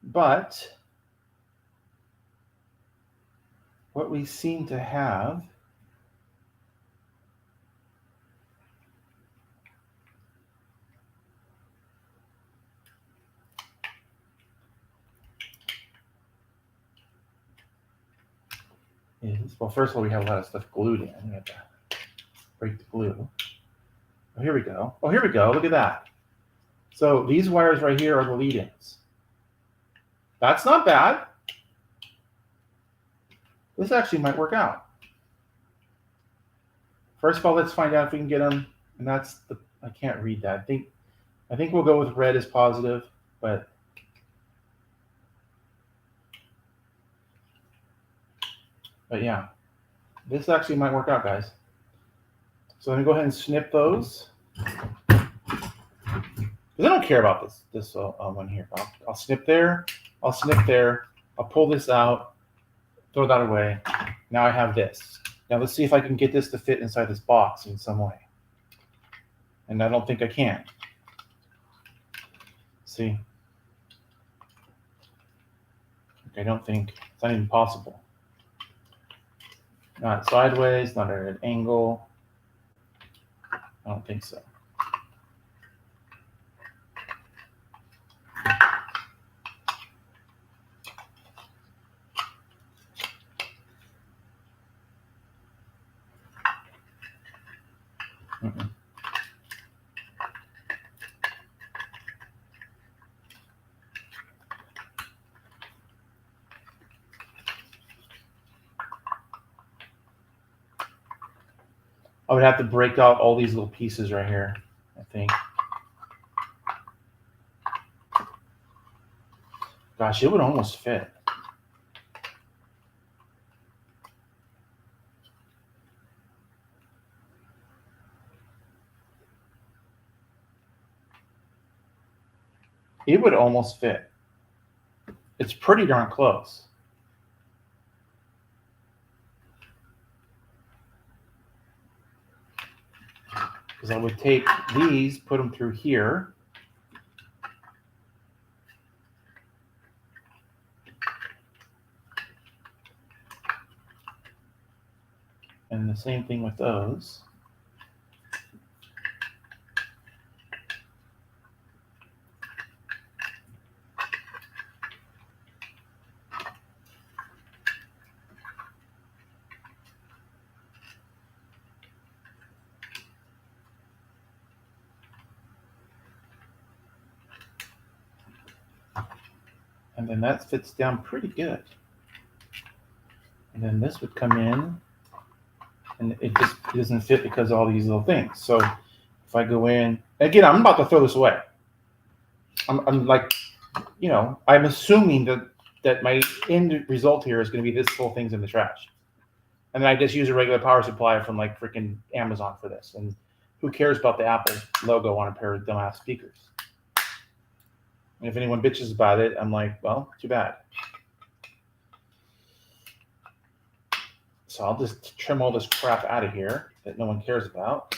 S1: But what we seem to have is, well, first of all, we have a lot of stuff glued in. We have to break the glue. Oh, here we go. Oh, here we go. Look at that. So these wires right here are the lead-ins. That's not bad. This actually might work out. First of all, let's find out if we can get them. And I can't read that. I think we'll go with red as positive, but yeah, this actually might work out, guys. So let me go ahead and snip those. Because I don't care about this one here. I'll snip there. I'll snip there. I'll pull this out. Throw that away. Now I have this. Now let's see if I can get this to fit inside this box in some way. And I don't think I can. See? I don't think, it's not even possible. Not sideways, not at an angle. I don't think so. Mm-mm. I would have to break out all these little pieces right here, I think. Gosh, it would almost fit. It would almost fit. It's pretty darn close. Because I would take these, put them through here. And the same thing with those. And then that fits down pretty good. And then this would come in, and it just doesn't fit because of all these little things. So if I go in, again, I'm about to throw this away. I'm like, you know, I'm assuming that my end result here is going to be this whole thing's in the trash. And then I just use a regular power supply from like freaking Amazon for this. And who cares about the Apple logo on a pair of dumbass speakers? And if anyone bitches about it, I'm like, well, too bad. So I'll just trim all this crap out of here that no one cares about.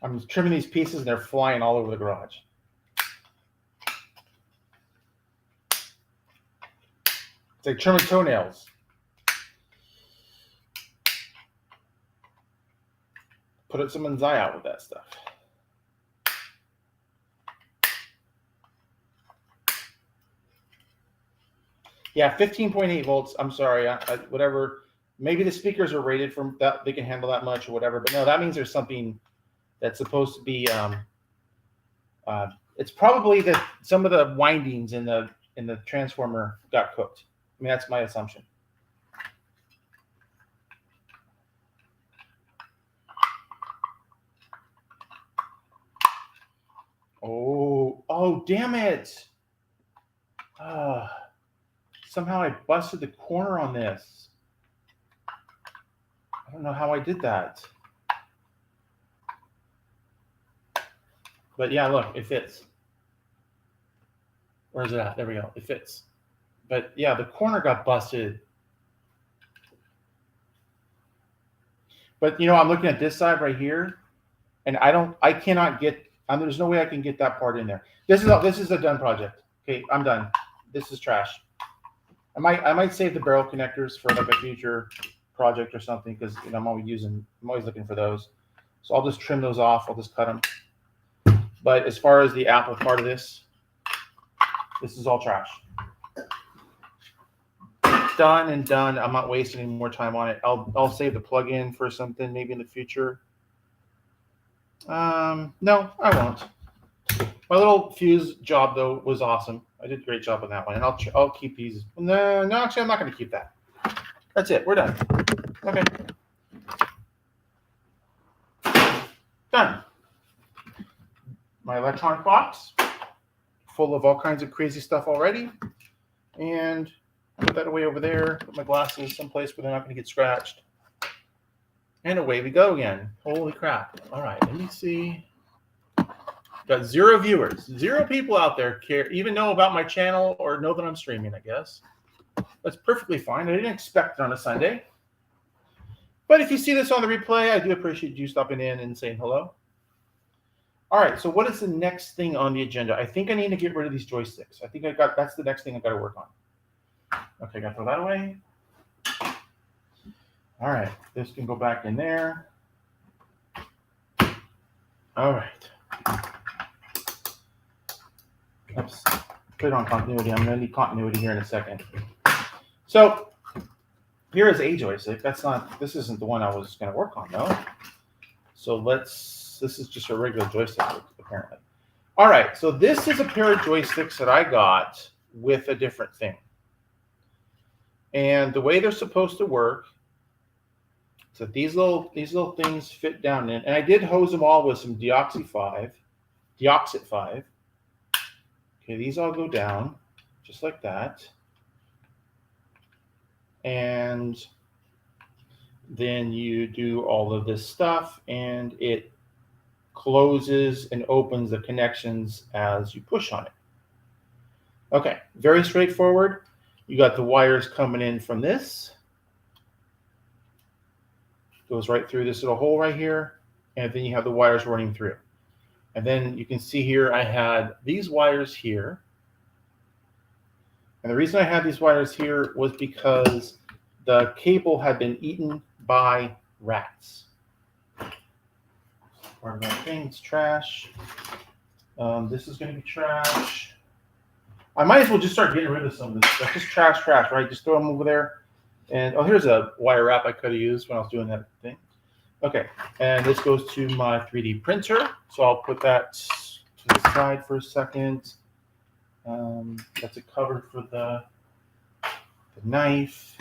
S1: I'm trimming these pieces and they're flying all over the garage. It's like trimming toenails. Put someone's eye out with that stuff. Yeah, 15.8 volts. I'm sorry, whatever. Maybe the speakers are rated for that, they can handle that much or whatever. But no, that means there's something that's supposed to be. It's probably that some of the windings in the transformer got cooked. I mean, that's my assumption. Oh, damn it. Somehow I busted the corner on this. I don't know how I did that. But yeah, look, it fits. Where's it at? There we go. It fits. But yeah, the corner got busted. But you know, I'm looking at this side right here, and I cannot get. There's no way I can get that part in there. This is a done project. Okay, I'm done. This is trash. I might save the barrel connectors for like a future project or something because you know I'm always looking for those. So I'll just trim those off. I'll just cut them. But as far as the Apple part of this is all trash. Done and done. I'm not wasting any more time on it. I'll save the plug-in for something maybe in the future. No, I won't. My little fuse job though was awesome. I did a great job on that one, and I'll keep these. No, actually, I'm not going to keep that. That's it. We're done. Okay, done. My electronic box full of all kinds of crazy stuff already, and put that away over there. Put my glasses someplace where they're not going to get scratched. And away we go again. Holy crap. All right, let me see. Got 0 viewers. 0 people out there even know about my channel or know that I'm streaming, I guess. That's perfectly fine. I didn't expect it on a Sunday. But if you see this on the replay, I do appreciate you stopping in and saying hello. All right, so what is the next thing on the agenda? I think I need to get rid of these joysticks. I think that's the next thing I got to work on. Okay, got to throw that away. All right, this can go back in there. All right. Oops. put it on continuity. I'm going to need continuity here in a second. So here is a joystick. This isn't the one I was going to work on though. So this is just a regular joystick apparently. All right, so this is a pair of joysticks that I got with a different thing. And the way they're supposed to work, so these little things fit down in, and I did hose them all with some Deoxit 5. Okay, these all go down just like that. And then you do all of this stuff and it closes and opens the connections as you push on it. Okay, very straightforward. You got the wires coming in from this. Goes right through this little hole right here. And then you have the wires running through. And then you can see here I had these wires here. And the reason I had these wires here was because the cable had been eaten by rats. Part of my thing, it's trash. This is going to be trash. I might as well just start getting rid of some of this stuff. Just trash, right? Just throw them over there. And, oh, here's a wire wrap I could have used when I was doing that thing. Okay, and this goes to my 3D printer. So I'll put that to the side for a second. That's a cover for the knife.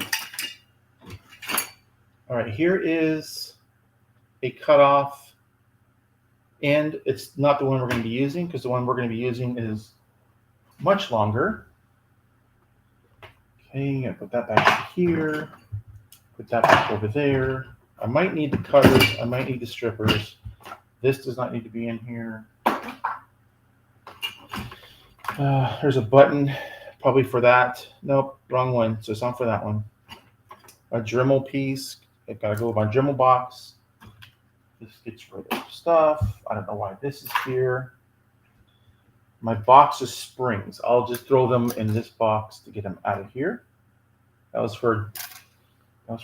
S1: All right, here is a cutoff end. It's not the one we're going to be using because the one we're going to be using is much longer. Okay, I'm going to put that back here. Put that back over there. I might need the cutters. I might need the strippers. This does not need to be in here. There's a button probably for that. Nope, wrong one. So it's not for that one. A Dremel piece. I've got to go with my Dremel box. This gets rid of stuff. I don't know why this is here. My box is springs. I'll just throw them in this box to get them out of here. That was for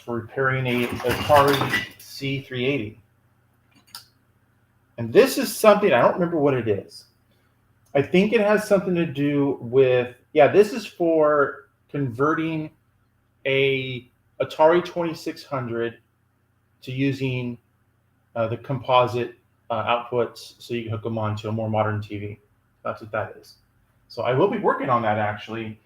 S1: repairing a Atari C380. And this is something, I don't remember what it is. I think it has something to do with, yeah, this is for converting a Atari 2600 to using the composite outputs so you can hook them onto a more modern TV. That's what that is. So I will be working on that actually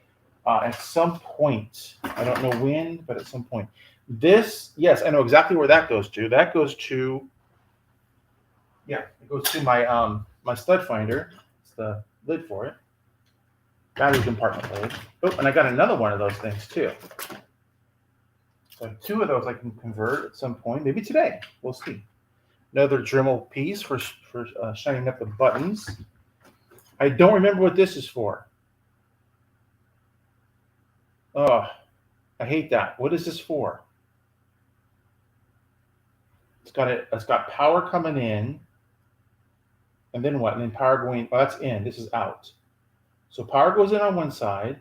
S1: at some point. I don't know when, but at some point. This, yes, I know exactly where that goes to. That goes to, yeah, it goes to my my stud finder. It's the lid for it. Battery compartment lid. Oh, and I got another one of those things too. So 2 of those I can convert at some point, maybe today. We'll see. Another Dremel piece for shining up the buttons. I don't remember what this is for. Oh, I hate that. What is this for? It's got power coming in. And then what? And then power going, oh, that's in. This is out. So power goes in on one side.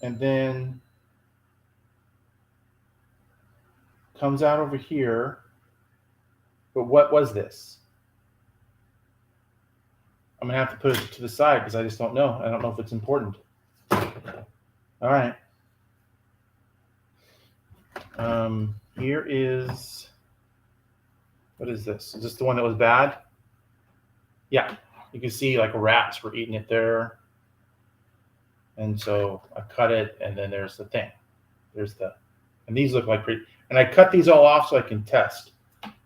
S1: And then comes out over here. But what was this? I'm going to have to put it to the side because I just don't know. I don't know if it's important. All right. Here is, what is this? Is this the one that was bad? Yeah. You can see like rats were eating it there. And so I cut it, and then there's the thing. And these look like pretty, and I cut these all off so I can test.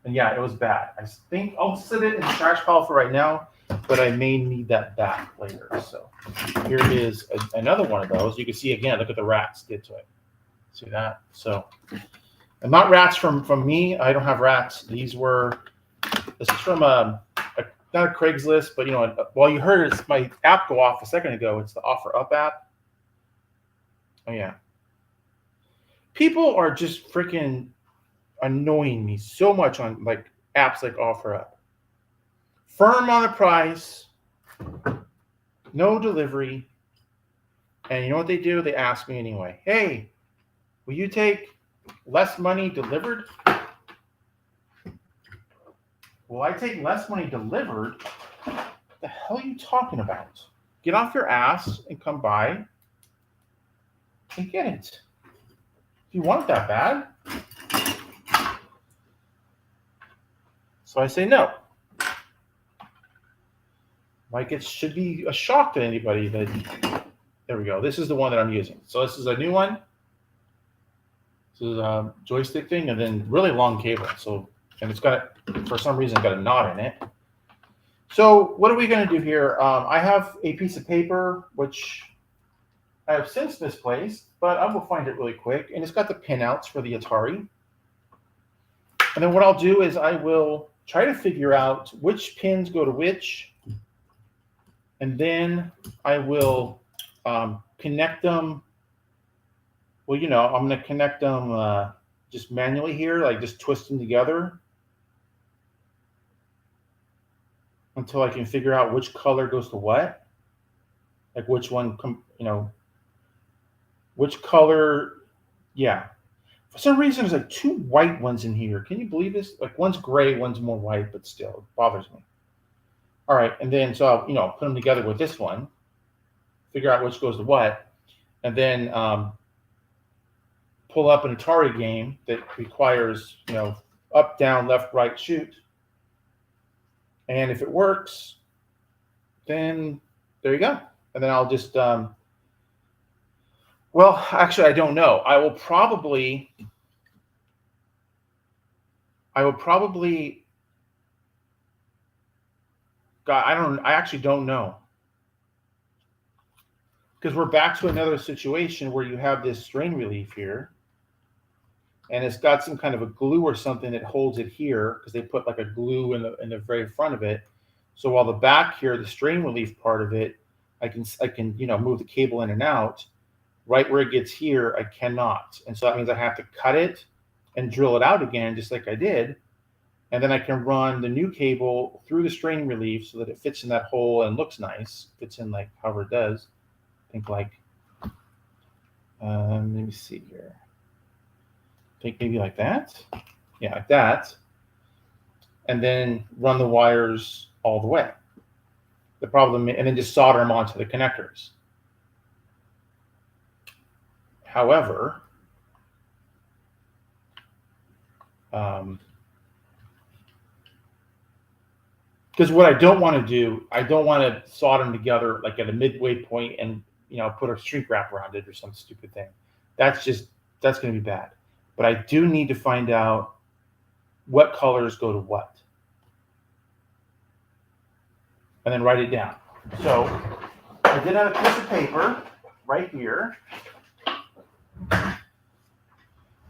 S1: And yeah, it was bad. I think I'll set it in the trash pile for right now, but I may need that back later. So here is another one of those. You can see again, look at the rats did to it. See that? So, and not rats from me. I don't have rats. This is from not a Craigslist, but you know, well, you heard my app go off a second ago. It's the Offer Up app. Oh yeah. People are just freaking annoying me so much on like apps like Offer Up. Firm on the price, no delivery, and you know what they do? They ask me anyway. Hey, will you take less money delivered? Will I take less money delivered the hell are you talking about? Get off your ass and come by and get it. If you want it that bad. So I say no. Like it should be a shock to anybody that, there we go. This is the one that I'm using. So this is a new one. This is a joystick thing and then really long cable. So, and it's got, for some reason, got a knot in it. So what are we going to do here? I have a piece of paper, which I have since misplaced, but I will find it really quick. And it's got the pinouts for the Atari. And then what I'll do is I will try to figure out which pins go to which. And then I will connect them. Well, you know, I'm going to connect them just manually here, like just twist them together until I can figure out which color goes to what. Like which one, you know, which color, yeah. For some reason, there's like two white ones in here. Can you believe this? Like one's gray, one's more white, but still, it bothers me. All right, and then so I'll, you know, put them together with this one, figure out which goes to what, and then pull up an Atari game that requires, you know, up, down, left, right, shoot. And if it works, then there you go. And then I'll just, well, actually, I don't know. I will probably, God, I actually don't know. Because we're back to another situation where you have this strain relief here. And it's got some kind of a glue or something that holds it here because they put like a glue in the very front of it. So while the back here, the strain relief part of it, I can you know move the cable in and out. Right where it gets here, I cannot, and so that means I have to cut it and drill it out again, just like I did, and then I can run the new cable through the strain relief so that it fits in that hole and looks nice. Fits in like however it does. I think like, let me see here. Take maybe like that. Yeah, like that. And then run the wires all the way. The problem, and then just solder them onto the connectors. However, because what I don't want to do, I don't want to solder them together like at a midway point and, you know, put a shrink wrap around it or some stupid thing. That's going to be bad. But I do need to find out what colors go to what. And then write it down. So I did have a piece of paper right here.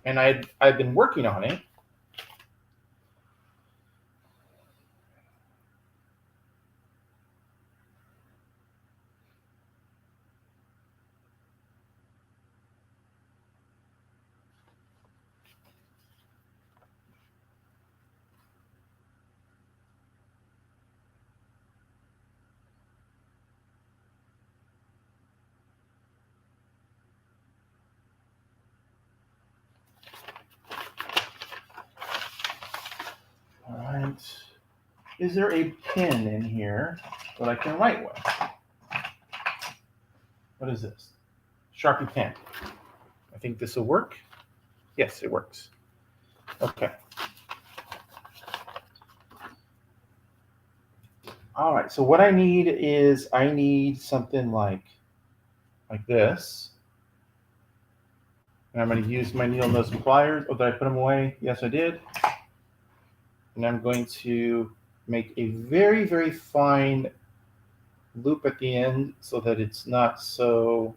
S1: And I've been working on it. All right. Is there a pen in here that I can write with? What is this? Sharpie pen. I think this will work. Yes, it works. Okay. All right. So what I need is something like this. And I'm going to use my needle nose and pliers. Oh, did I put them away? Yes, I did. And I'm going to make a very, very fine loop at the end so that it's not so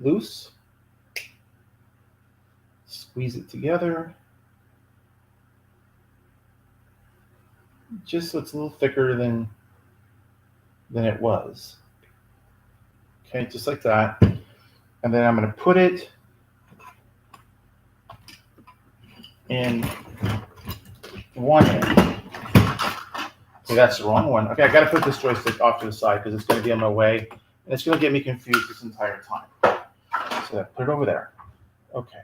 S1: loose. Squeeze it together. Just so it's a little thicker than it was. Okay, just like that. And then I'm going to put it in one end. Okay, that's the wrong one. Okay, I got to put this joystick off to the side because it's going to be on my way, and it's going to get me confused this entire time. So put it over there. Okay.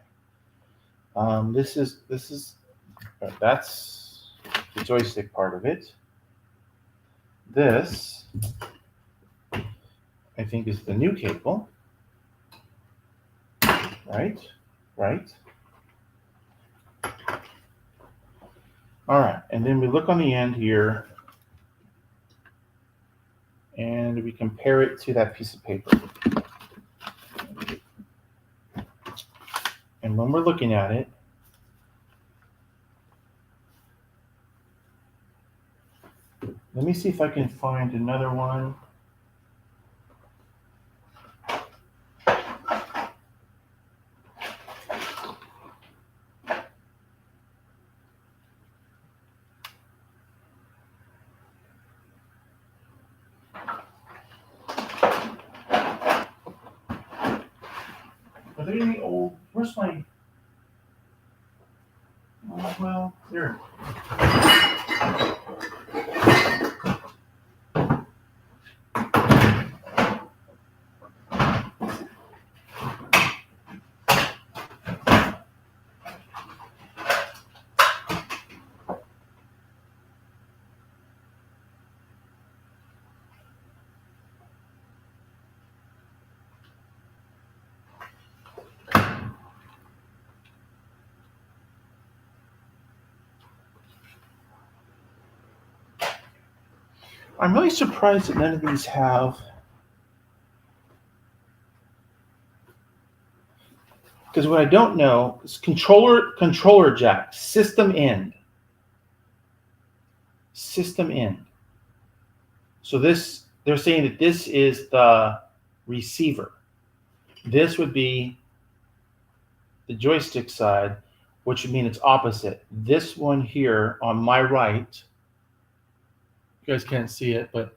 S1: That's the joystick part of it. This, I think, is the new cable. Right? Right? All right, and then we look on the end here, and we compare it to that piece of paper. And when we're looking at it, let me see if I can find another one. Are there any old, where's my, oh, well, there. I'm really surprised that none of these have, because what I don't know is controller jack, system end. System end. So this, they're saying that this is the receiver. This would be the joystick side, which would mean it's opposite. This one here on my right, you guys can't see it, but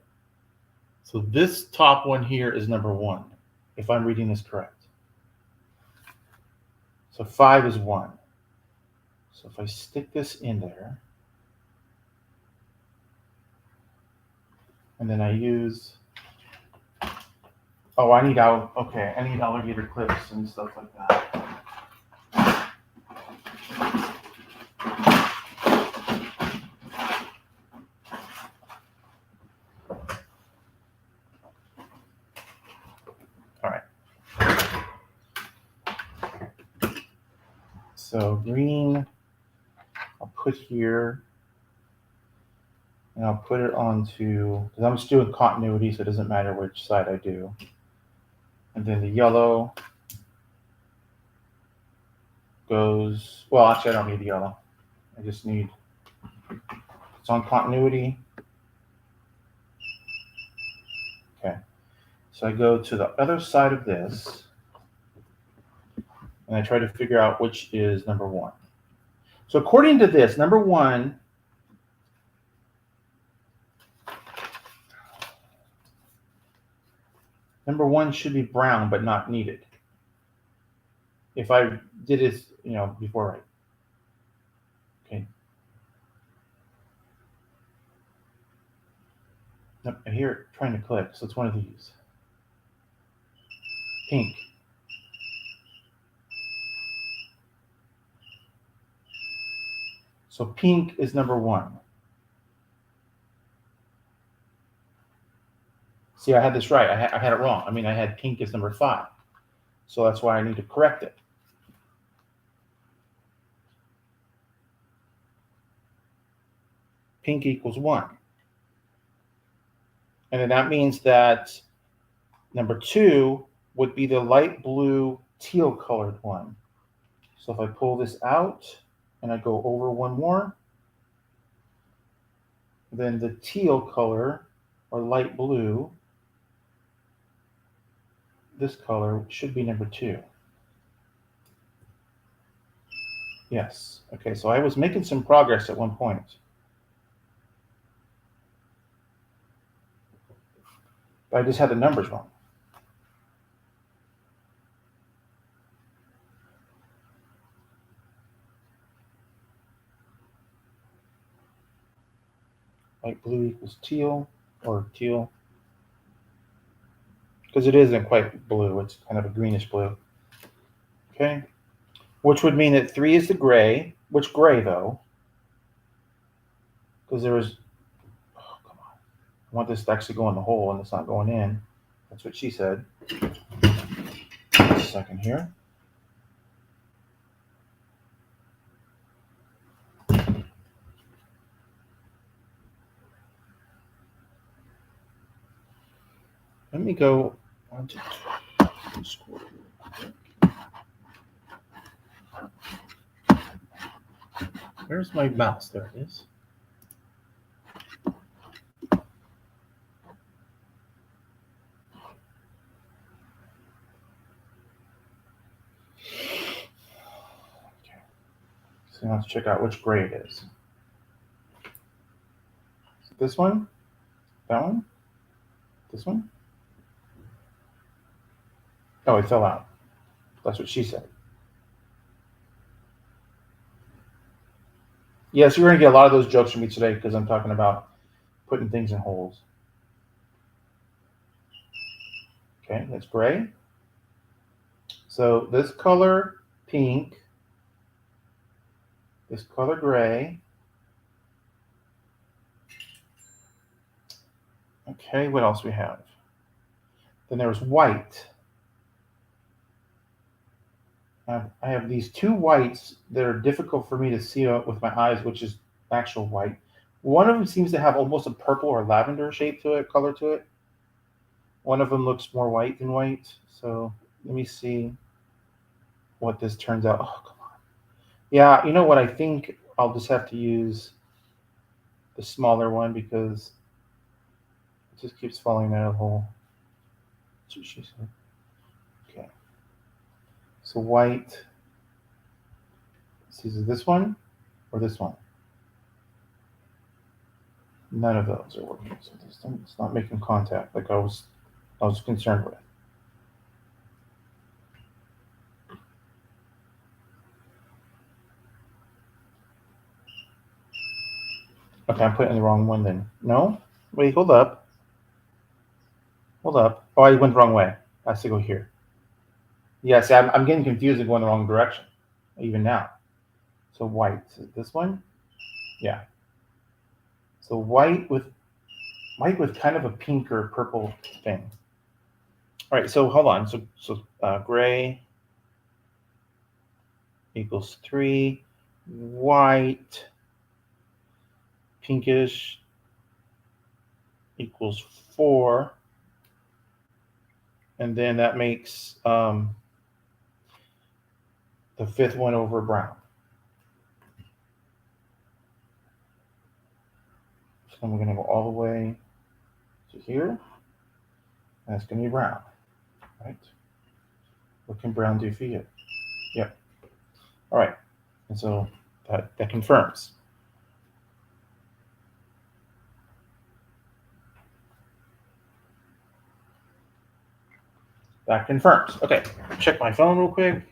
S1: so this top one here is number 1, if I'm reading this correct. So 5 is 1. So if I stick this in there, and then I use, oh, I need alligator clips and stuff like that. All right. So green, I'll put here, and I'll put it onto, because I'm just doing continuity, so it doesn't matter which side I do. And then the yellow goes, well, actually I don't need the yellow. I just need, it's on continuity. Okay. So I go to the other side of this, and I try to figure out which is number 1. So according to this, number 1, should be brown, but not needed. If I did it, before, right? Okay. Nope, I hear it trying to click, so it's one of these. Pink. So pink is number 1. See, I had this right. I had it wrong. I mean, I had pink as number 5. So that's why I need to correct it. Pink equals 1. And then that means that number 2 would be the light blue teal colored one. So if I pull this out and I go over one more, then the teal color, or light blue, this color should be number 2. Yes. Okay, so I was making some progress at one point. But I just had the numbers wrong. Light blue equals teal, or teal. Because it isn't quite blue, it's kind of a greenish blue. Okay. Which would mean that 3 is the gray. Which gray, though? Because there was, oh, come on. I want this to actually go in the hole and it's not going in. That's what she said. Just a second here. Let me go on to score. Where's my mouse? There it is. Okay. So now let's check out which gray it is. This one? That one? This one? Oh, it fell out. That's what she said. Yes, you're going to get a lot of those jokes from me today because I'm talking about putting things in holes. Okay, that's gray. So this color, pink. This color, gray. Okay, what else we have? Then there's white. I have these two whites that are difficult for me to see with my eyes, which is actual white. One of them seems to have almost a purple or lavender shape to it, color to it. One of them looks more white than white. So let me see what this turns out. Oh, come on. Yeah, you know what? I think I'll just have to use the smaller one because it just keeps falling out of the hole. That's what she said. Okay. So white. Is it this one or this one? None of those are working. So this thing is not making contact like I was concerned with. Okay, I'm putting the wrong one then. No? Wait, hold up. Hold up. Oh, I went the wrong way. I have to go here. Yeah, see, I'm getting confused and going the wrong direction, even now. So white. Is this one? Yeah. So white with kind of a pink or purple thing. All right, so hold on. So gray equals 3. White, pinkish equals 4. And then that makes the fifth one over brown. So we're going to go all the way to here. That's going to be brown, right? What can brown do for you? Yep. All right. And so that confirms. That confirms. Okay. Check my phone real quick.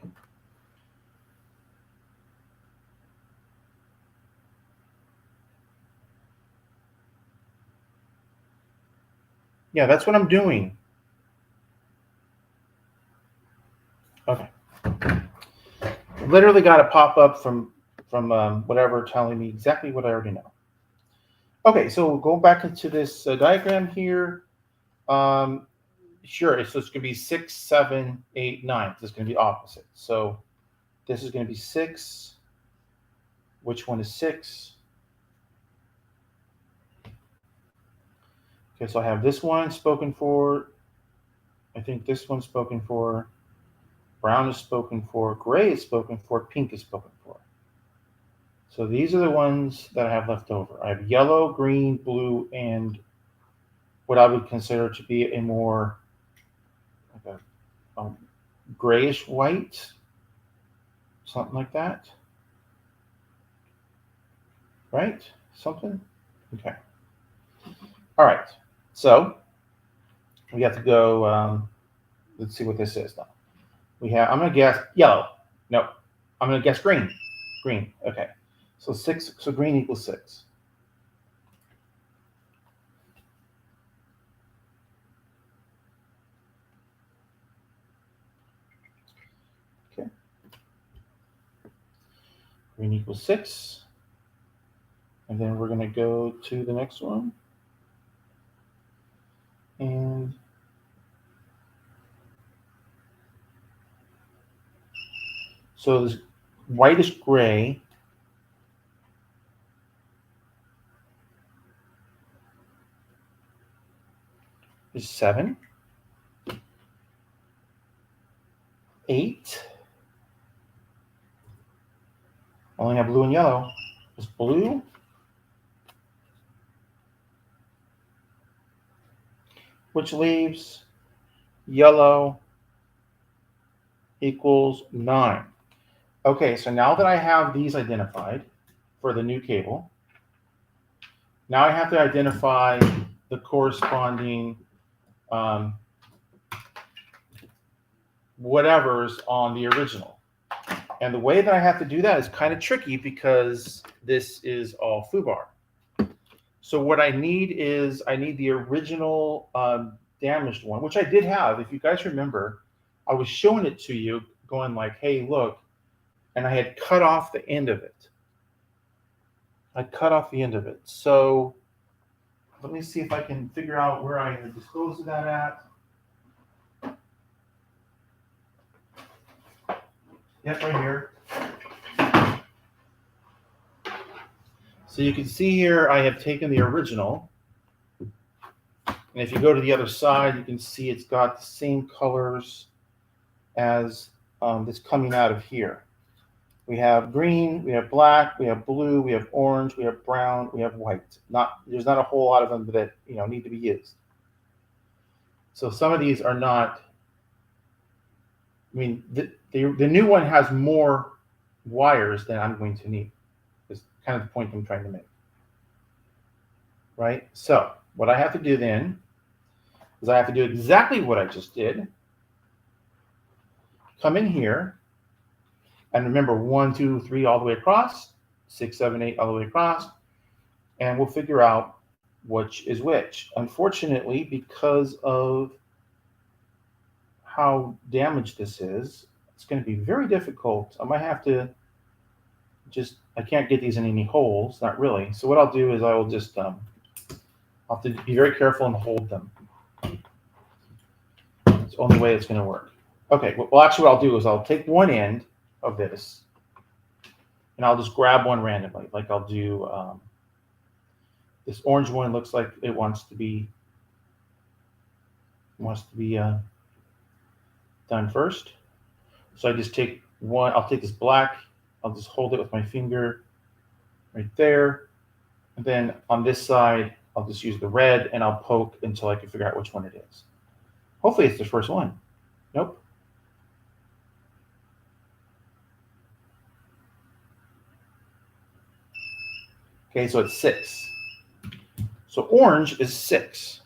S1: Yeah, that's what I'm doing. Okay. Literally got a pop up from whatever telling me exactly what I already know. Okay, so we'll go back into this diagram here. Sure, so it's going to be 6, 7, 8, 9. This is going to be opposite. So this is going to be 6. Which one is 6? Okay, so I have this one spoken for. I think this one's spoken for. Brown is spoken for. Gray is spoken for. Pink is spoken for. So these are the ones that I have left over. I have yellow, green, blue, and what I would consider to be a more like a grayish white, something like that. Right? Something? Okay. All right. So we have to go. Let's see what this is now. We have. I'm going to guess yellow. No, I'm going to guess green. Green. Okay. So 6. So green equals 6. Okay. Green equals 6. And then we're going to go to the next one. So this whitish gray is 7, 8. Only have blue and yellow. Is blue. Which leaves yellow equals 9. Okay, so now that I have these identified for the new cable, now I have to identify the corresponding whatever's on the original. And the way that I have to do that is kind of tricky because this is all foobar. So what I need is I need the original damaged one, which I did have. If you guys remember, I was showing it to you going like, hey, look, and I had cut off the end of it. I cut off the end of it. So let me see if I can figure out where I had disposed of that at. Yep, right here. So you can see here I have taken the original. And if you go to the other side, you can see it's got the same colors as that's coming out of here. We have green, we have black, we have blue, we have orange, we have brown, we have white. There's not a whole lot of them that need to be used. So some of these are not. I mean, the new one has more wires than I'm going to need. Is kind of the point I'm trying to make. Right? So what I have to do then is I have to do exactly what I just did. Come in here. And remember, 1, 2, 3 all the way across, 6, 7, 8 all the way across, and we'll figure out which is which. Unfortunately, because of how damaged this is, it's going to be very difficult. I might have to I can't get these in any holes, not really. So what I'll do is I will just, I'll have to be very careful and hold them. It's the only way it's going to work. Okay, well, actually what I'll do is I'll take one end of this, and I'll just grab one randomly. Like I'll do this orange one. Looks like it wants to be done first. So I just take one. I'll take this black. I'll just hold it with my finger right there, and then on this side I'll just use the red, and I'll poke until I can figure out which one it is. Hopefully it's the first one. Nope. Okay, so it's 6. So orange is 6.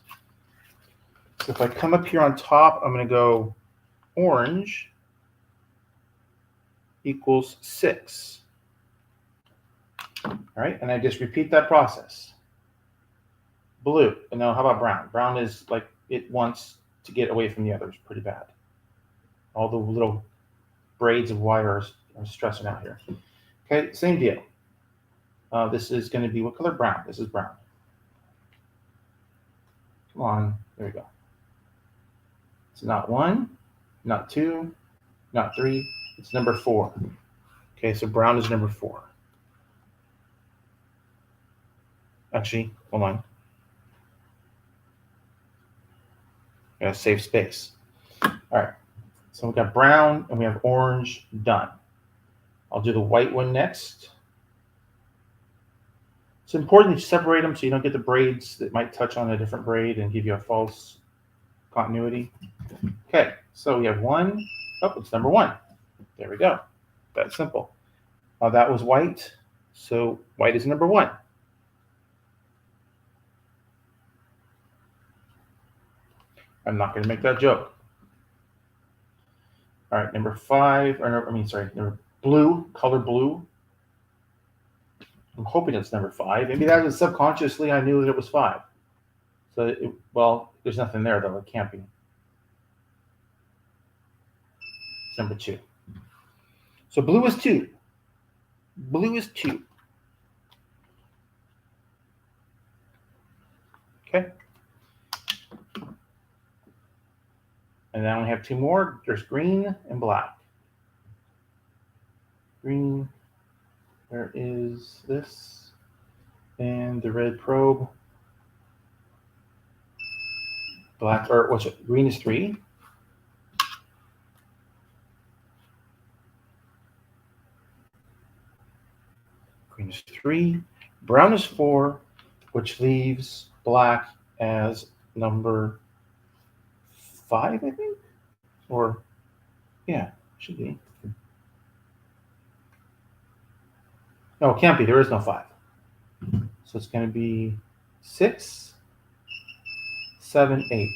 S1: So if I come up here on top, I'm going to go orange equals 6. All right, and I just repeat that process. Blue, and now how about brown? Brown is like it wants to get away from the others pretty bad. All the little braids of wire are stressing out here. Okay, same deal. This is going to be what color? Brown. This is brown. Come on, there we go. It's not 1, not 2, not 3. It's number 4. Okay, so brown is number 4. Actually, hold on. Gotta save space. All right, so we've got brown and we have orange done. I'll do the white one next. It's important to separate them so you don't get the braids that might touch on a different braid and give you a false continuity. Okay, so we have 1. Oh, it's number 1. There we go. That's simple. That was white, so white is number 1. I'm not going to make that joke. All right, number 5, number blue, color blue. I'm hoping it's number 5. Maybe that was subconsciously I knew that it was 5. So, well, there's nothing there though. It can't be. It's number 2. So blue is 2. Blue is 2. Okay. And now we have 2 more. There's green and black. Green. Where is this? And the red probe. Black, or what's it? Green is 3. Green is 3. Brown is 4, which leaves black as number 5, I think? Or, yeah, should be. No, it can't be. There is no 5. So it's going to be 6, 7, 8.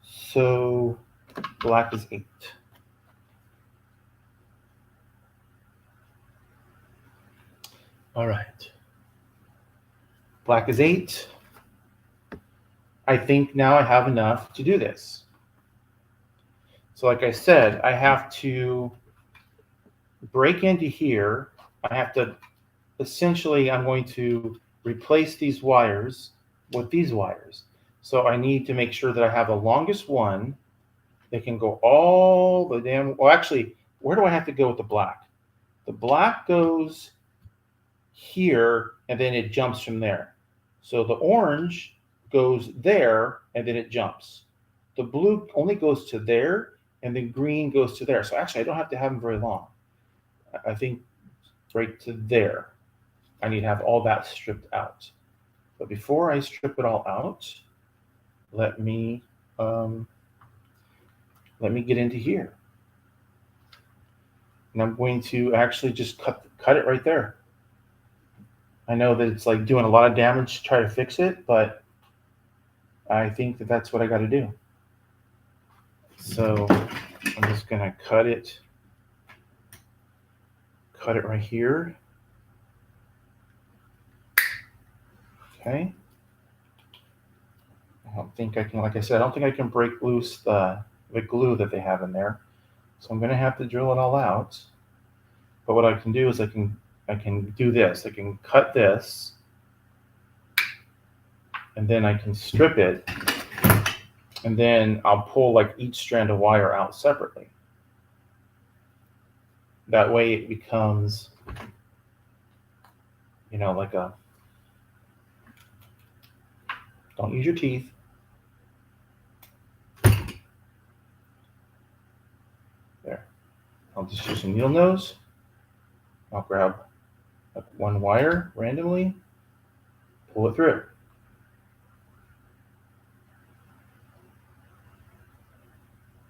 S1: So black is 8. All right. Black is 8. I think now I have enough to do this. So like I said, I have to break into here. I have to, essentially, I'm going to replace these wires with these wires. So I need to make sure that I have the longest one that can go all the damn, well, actually, where do I have to go with the black? The black goes here, and then it jumps from there. So the orange goes there, and then it jumps. The blue only goes to there, and then green goes to there. So actually, I don't have to have them very long. I think right to there. I need to have all that stripped out. But before I strip it all out, let me get into here. And I'm going to actually just cut it right there. I know that it's like doing a lot of damage to try to fix it, but I think that that's what I got to do. So I'm just going to cut it right here. Okay. I don't think I can, like I said, I don't think I can break loose the glue that they have in there. So I'm going to have to drill it all out. But what I can do is I can do this. I can cut this, and then I can strip it, and then I'll pull like each strand of wire out separately. That way it becomes, like a, don't use your teeth. There. I'll just use some needle nose. I'll grab like one wire randomly, pull it through.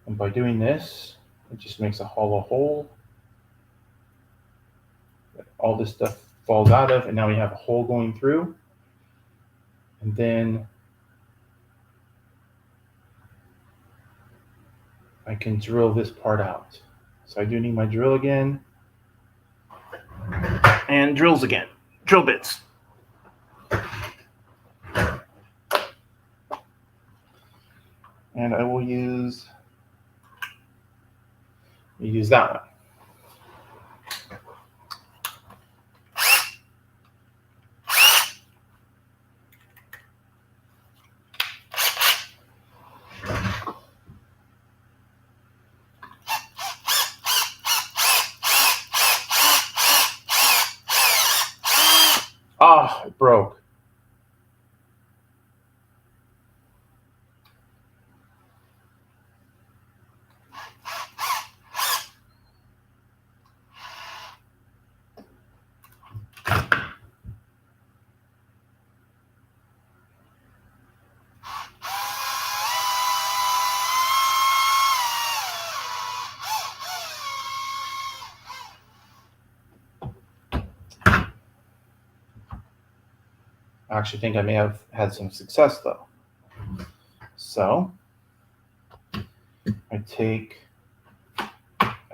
S1: And by doing this, it just makes a hollow hole that all this stuff falls out of, and now we have a hole going through. And then I can drill this part out. So I do need my drill again. And drills again. Drill bits. And I will use that one. Ah, it broke. I actually think I may have had some success though. So I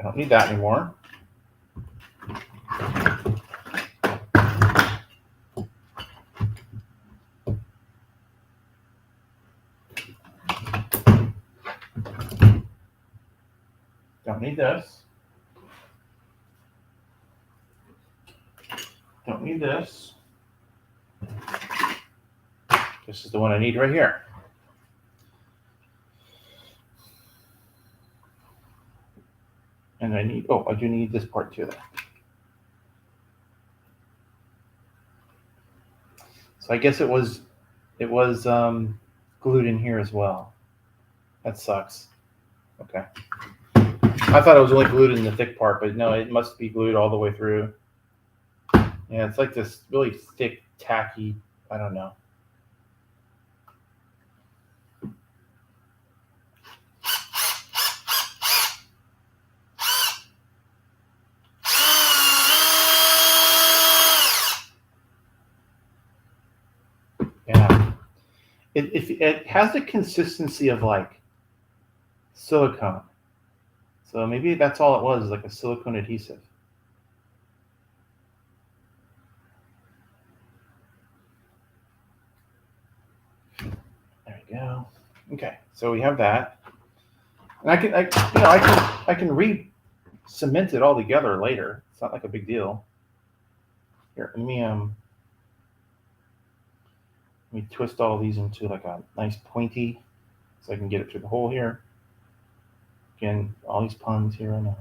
S1: don't need that anymore. Don't need this. Don't need this. This is the one I need right here. And I do need this part too. So I guess it was glued in here as well. That sucks. Okay. I thought it was only glued in the thick part, but no, it must be glued all the way through. Yeah, it's like this really thick, tacky, I don't know. Yeah. It has the consistency of like silicone. So maybe that's all it was, like a silicone adhesive. There we go. Okay, so we have that, and I can re-cement it all together later. It's not like a big deal. Here, let me twist all these into like a nice pointy, so I can get it through the hole here. Again, all these puns here and there.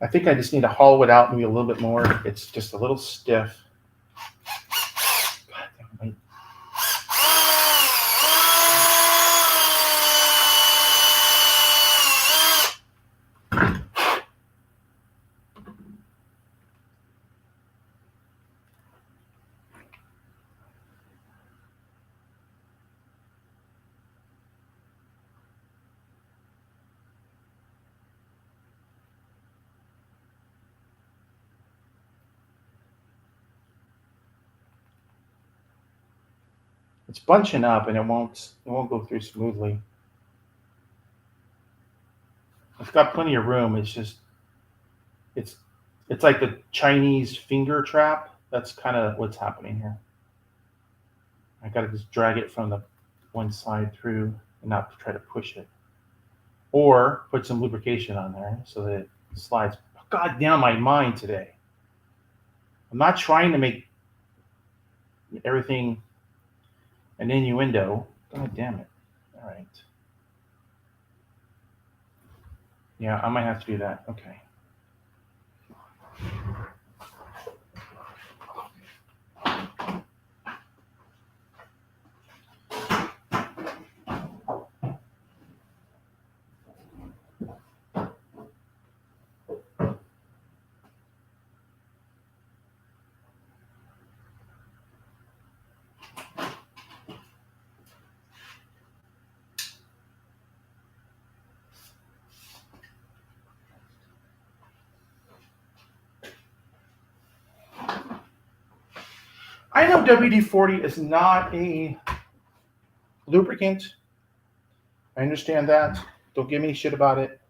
S1: I think I just need to hollow it out maybe a little bit more. It's just a little stiff. God damn it. It's bunching up and it won't go through smoothly. It's got plenty of room. It's just it's it's like the Chinese finger trap. That's kind of what's happening here. I gotta just drag it from the one side through and not try to push it. Or put some lubrication on there so that it slides. God damn my mind today. I'm not trying to make everything an innuendo. God damn it. All right. Yeah, I might have to do that. Okay. I know WD-40 is not a lubricant. I understand that. Don't give me shit about it.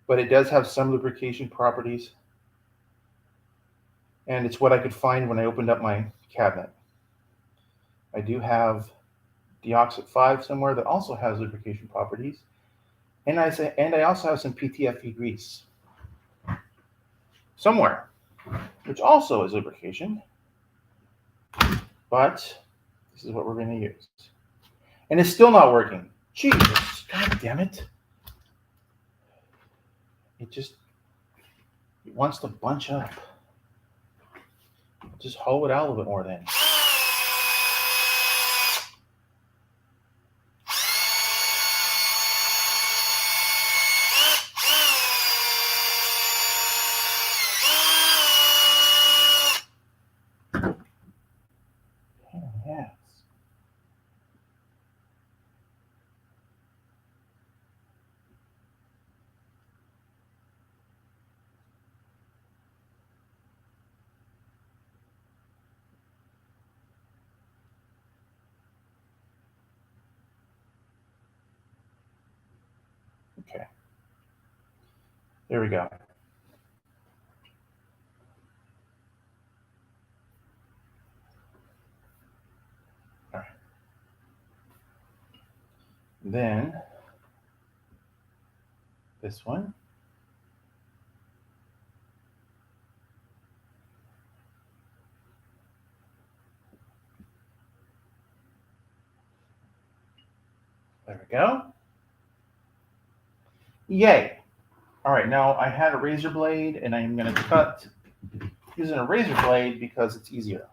S1: But it does have some lubrication properties. And it's what I could find when I opened up my cabinet. I do have Deoxit 5 somewhere that also has lubrication properties. And I also have some PTFE grease somewhere, which also is lubrication. But this is what we're going to use. And it's still not working. Jesus, God damn it. It wants to bunch up. Just hollow it out a little bit more then. Yes. Okay. There we go. All right. Then this one. There we go. Yay. All right, now I had a razor blade and I'm going to cut using a razor blade because it's easier.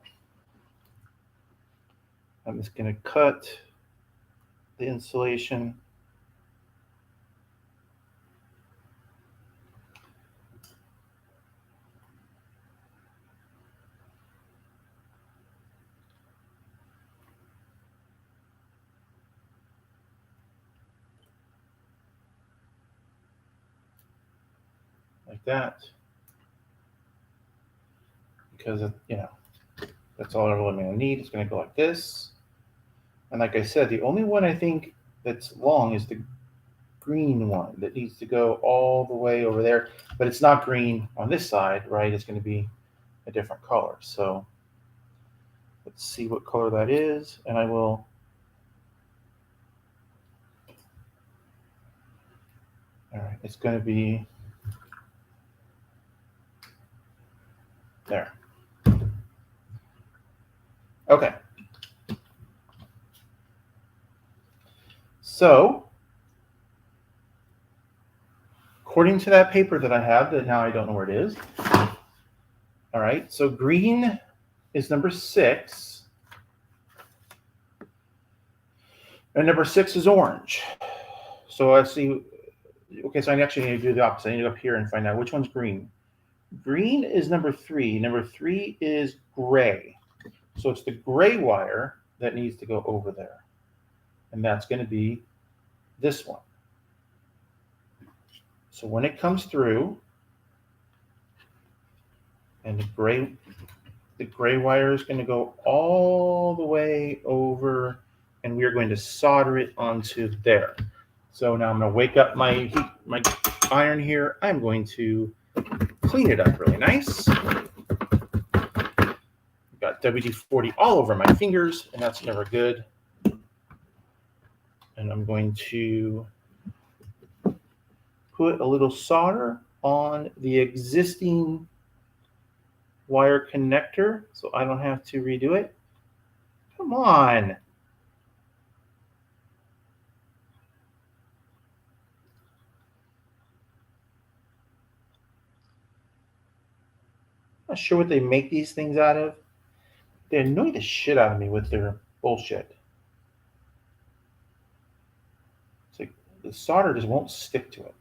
S1: I'm just going to cut the insulation. Like that. Because, that's all I'm really going to need. It's going to go like this. And like I said, the only one I think that's long is the green one that needs to go all the way over there. But it's not green on this side, right? It's going to be a different color. So let's see what color that is. And I will... All right, it's going to be there. Okay. So, according to that paper that I have, that now I don't know where it is. All right, so green is number 6. And number 6 is orange. So let's see. Okay, so I actually need to do the opposite. I need to go up here and find out which one's green. Green is number 3. Number 3 is gray. So it's the gray wire that needs to go over there. And that's going to be this one. So when it comes through, and the gray wire is going to go all the way over, and we are going to solder it onto there. So now I'm going to wake up my iron here. I'm going to clean it up really nice. Got WD-40 all over my fingers, and that's never good. And I'm going to put a little solder on the existing wire connector so I don't have to redo it. Come on. I'm not sure what they make these things out of. They annoy the shit out of me with their bullshit. It's like the solder just won't stick to it.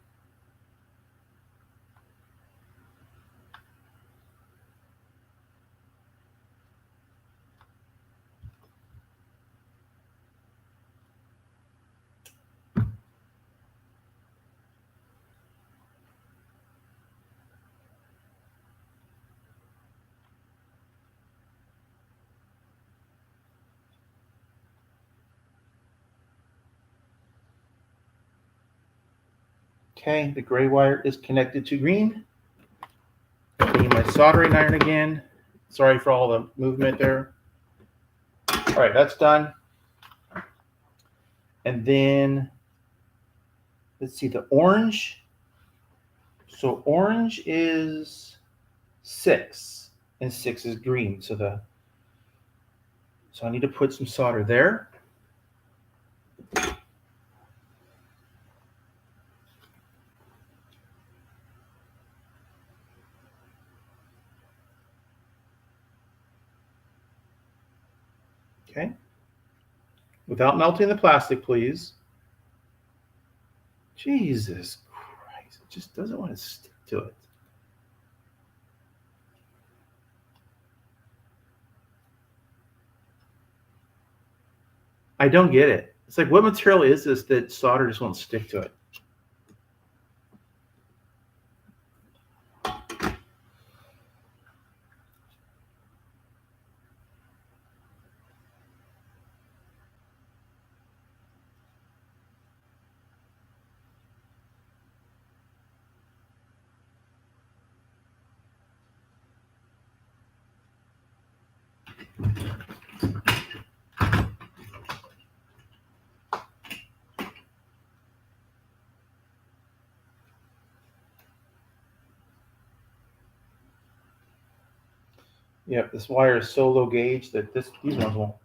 S1: Okay, the gray wire is connected to green. Clean my soldering iron again. Sorry for all the movement there. All right, that's done. And then, let's see, the orange. So orange is 6, and 6 is green. So I need to put some solder there. Okay. Without melting the plastic, please. Jesus Christ, it just doesn't want to stick to it. I don't get it. It's like, what material is this that solder just won't stick to it? Yep, this wire is so low gauge that these ones won't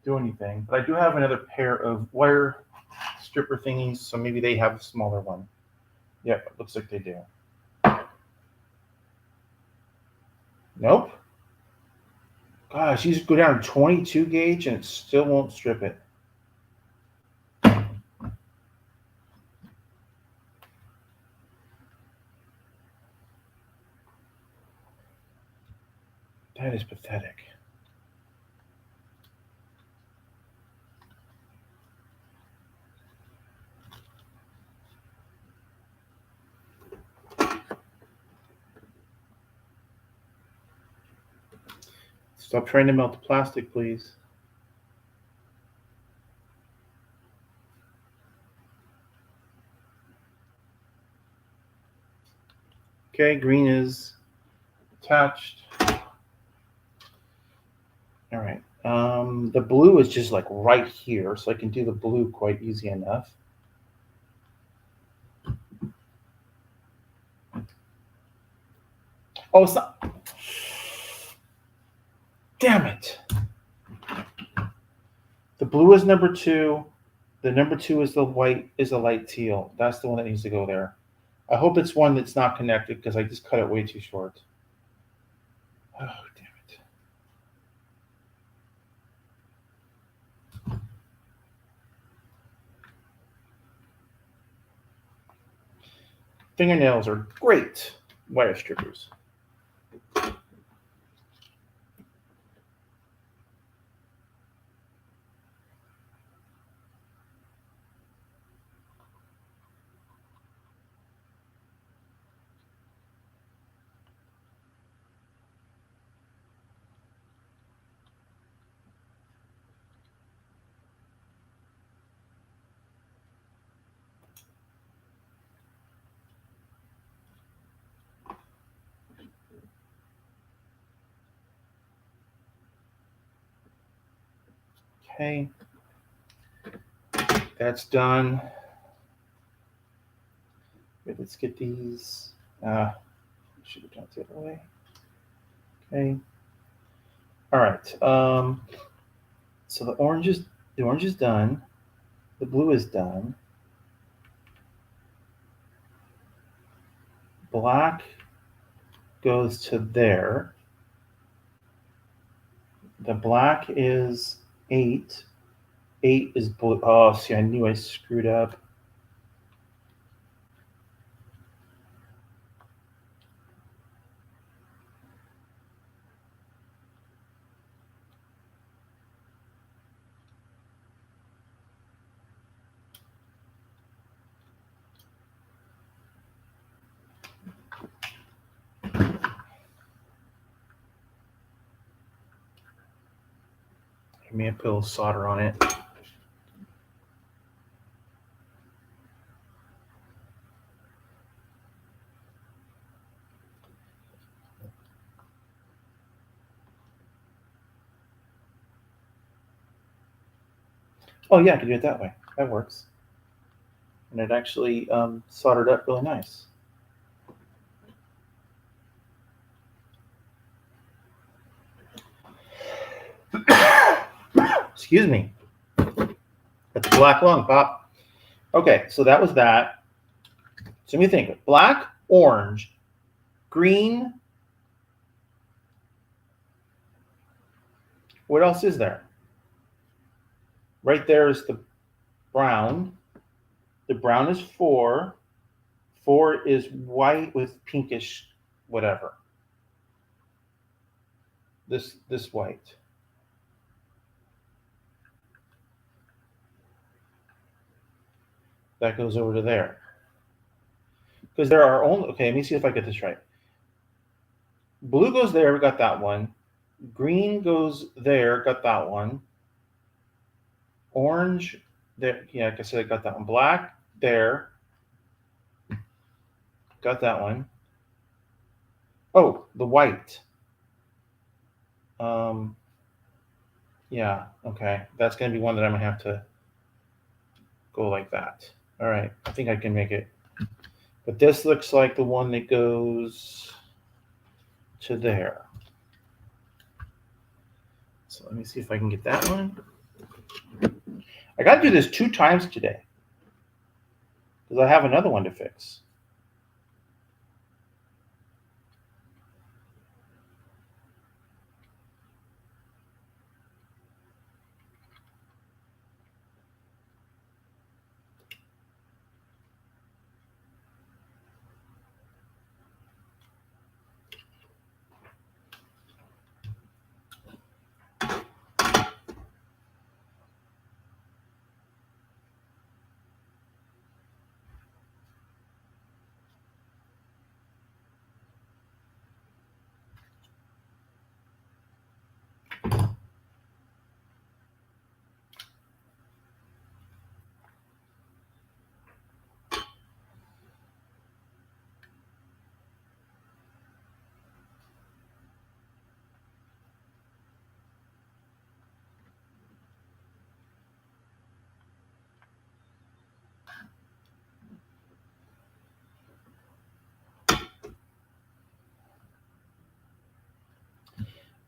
S1: do anything. But I do have another pair of wire stripper thingies, so maybe they have a smaller one. Yep, it looks like they do. Nope. Gosh, you just go down to 22 gauge and it still won't strip it. That is pathetic. Stop trying to melt the plastic, please. Okay, green is attached. All right. The blue is just like right here, so I can do the blue quite easy enough. Oh, it's not. Damn it. The blue is number 2. The number 2 is the white, is a light teal. That's the one that needs to go there. I hope it's one that's not connected because I just cut it way too short. Oh, damn it. Fingernails are great wire strippers. Okay. That's done. Okay, let's get these. Should have done it the other way. Okay. All right. So the orange is done. The blue is done. Black goes to there. The black is 8. 8 is blue. Oh, see, I knew I screwed up. I may have put a little solder on it. Oh yeah, I can do it that way. That works. And it actually soldered up really nice. Excuse me. That's a black lung, Pop. Okay, so that was that. So let me think. Black, orange, green. What else is there? Right there is the brown. The brown is 4. 4 is white with pinkish whatever. This white. That goes over to there. Because there are only, okay, let me see if I get this right. Blue goes there, we got that one. Green goes there, got that one. Orange, there, yeah, like I said, I got that one. Black, there. Got that one. Oh, the white. Yeah, okay. That's going to be one that I'm going to have to go like that. All right, I think I can make it. But this looks like the one that goes to there. So let me see if I can get that one. I got to do this 2 times today because I have another one to fix.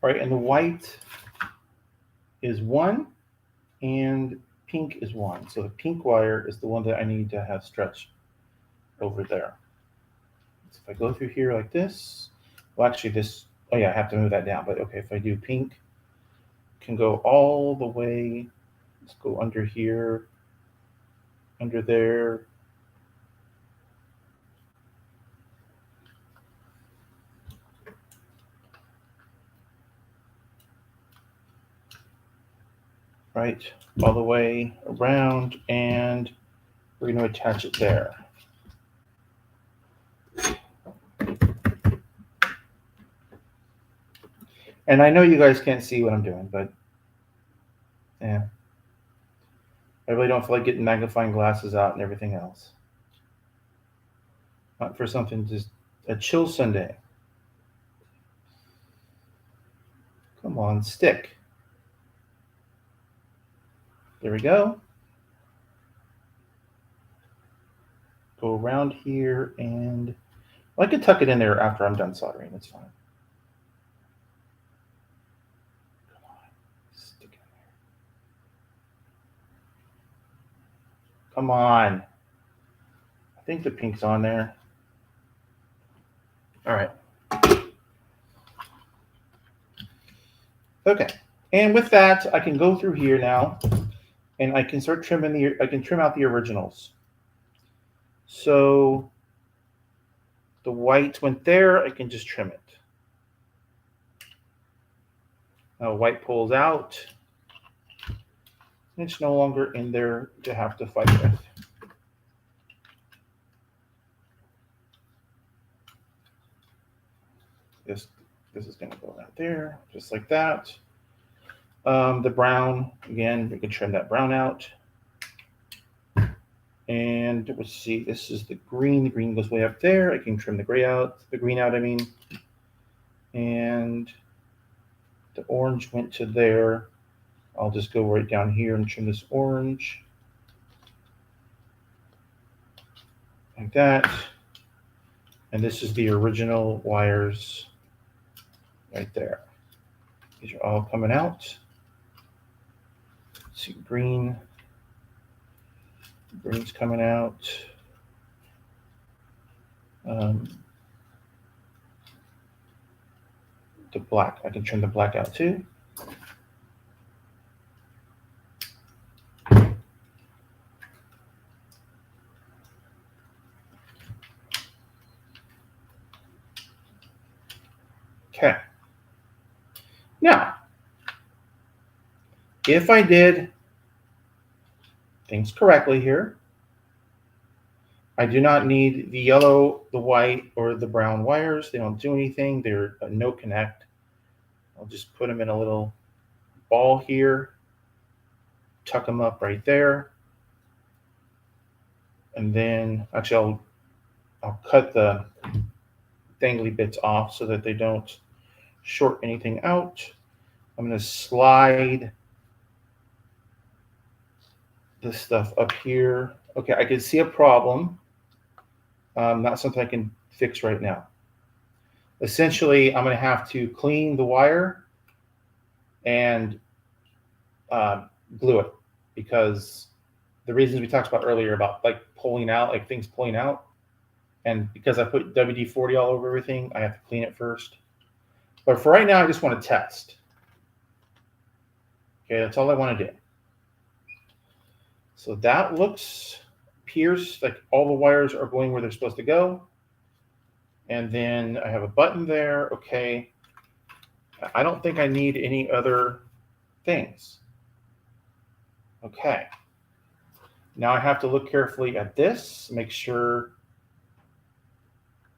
S1: All right, and the white is 1 and pink is 1. So the pink wire is the one that I need to have stretched over there. So if I go through here like this, well, actually this, oh yeah, I have to move that down. But okay, if I do pink, can go all the way, let's go under here, under there. Right, all the way around, and we're going to attach it there. And I know you guys can't see what I'm doing, but yeah. I really don't feel like getting magnifying glasses out and everything else. Not for something just a chill Sunday. Come on, stick. There we go. Go around here, and I could tuck it in there after I'm done soldering. It's fine. Come on, stick it in there. Come on. I think the pink's on there. All right. Okay. And with that, I can go through here now, and I can start trimming I can trim out the originals. So the white went there, I can just trim it. Now white pulls out. It's no longer in there to have to fight with. This is going to go right there, just like that. The brown, again, we can trim that brown out. And let's see, this is the green. The green goes way up there. I can trim the green out, I mean. And the orange went to there. I'll just go right down here and trim this orange. Like that. And this is the original wires right there. These are all coming out. Let's see, green's coming out. The black, I can trim the black out too. Okay. Now, if I did things correctly here, I do not need the yellow, the white, or the brown wires. They don't do anything. They're a no connect. I'll just put them in a little ball here, tuck them up right there. And then, actually, I'll cut the dangly bits off so that they don't short anything out. I'm going to slide this stuff up here. Okay, I can see a problem. Not something I can fix right now. Essentially, I'm going to have to clean the wire and glue it, because the reasons we talked about earlier about like pulling out, like things pulling out, and because I put WD-40 all over everything, I have to clean it first. But for right now, I just want to test. Okay, that's all I want to do. So that appears like all the wires are going where they're supposed to go. And then I have a button there. Okay. I don't think I need any other things. Okay. Now I have to look carefully at this, make sure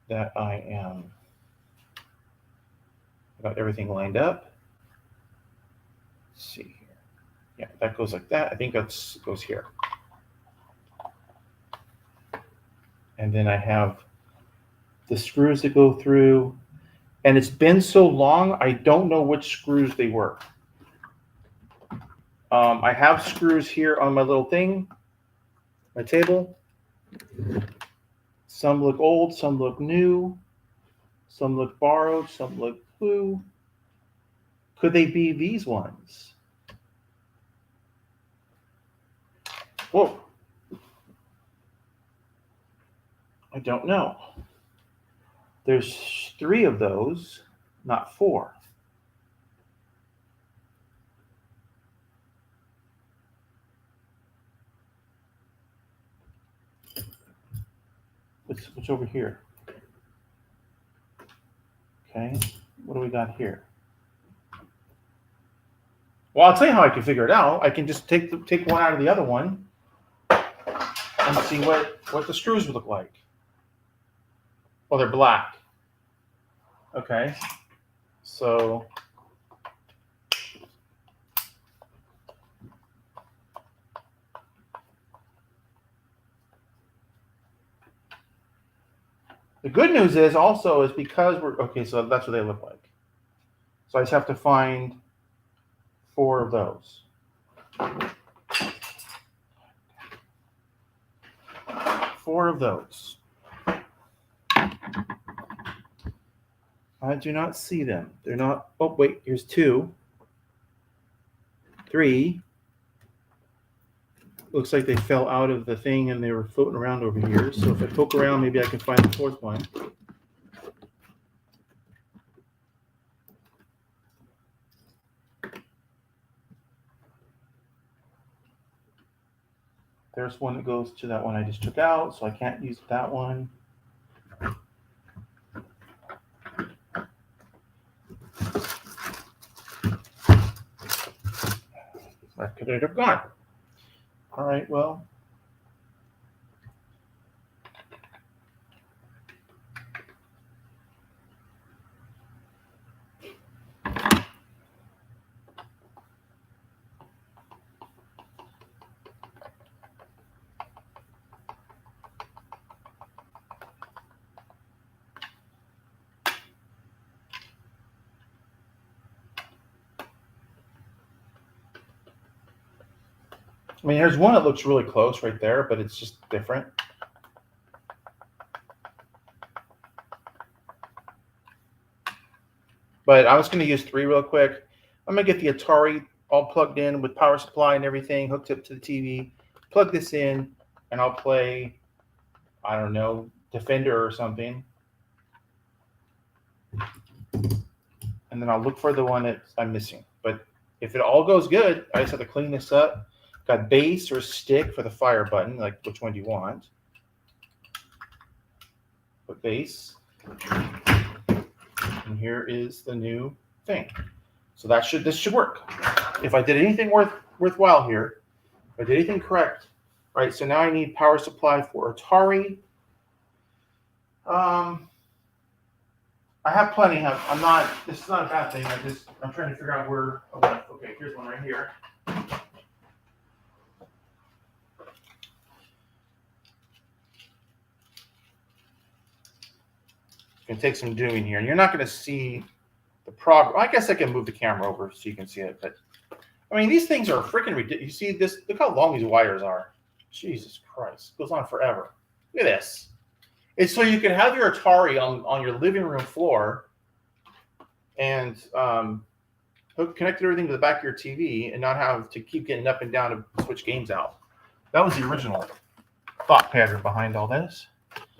S1: that I got everything lined up. Let's see here. Yeah, that goes like that. I think that goes here. And then I have the screws that go through. And it's been so long, I don't know which screws they were. I have screws here on my little thing, my table. Some look old, some look new, some look borrowed, some look blue. Could they be these ones? Whoa. I don't know. There's 3 of those, not 4. What's over here? Okay, what do we got here? Well, I'll tell you how I can figure it out. I can just take one out of the other one and see what the screws would look like. Well, they're black. Okay, so the good news is also is because we're okay. So that's what they look like. So I just have to find 4 of those. 4 of those. I do not see them. They're not. Oh, wait, here's 2. 3. Looks like they fell out of the thing and they were floating around over here. So if I poke around, maybe I can find the 4th one. There's one that goes to that one I just took out, so I can't use that one. Where could it have gone? All right, well. I mean, here's one that looks really close right there, but it's just different. But I was going to use 3 real quick. I'm going to get the Atari all plugged in with power supply and everything, hooked up to the TV. Plug this in, and I'll play, I don't know, Defender or something. And then I'll look for the one that I'm missing. But if it all goes good, I just have to clean this up. Got base or stick for the fire button, like which one do you want? Put base. And here is the new thing. So this should work. If I did anything worthwhile here, if I did anything correct, right? So now I need power supply for Atari. I have plenty. This is not a bad thing. I'm trying to figure out where. Okay, here's one right here. It's gonna take some doing here, and you're not gonna see the progress. I guess I can move the camera over so you can see it, but I mean, these things are freaking ridiculous. You see this? Look how long these wires are. Jesus Christ, it goes on forever. Look at this. It's so you can have your Atari on your living room floor and connected everything to the back of your TV and not have to keep getting up and down to switch games out. That was the original thought pattern behind all this.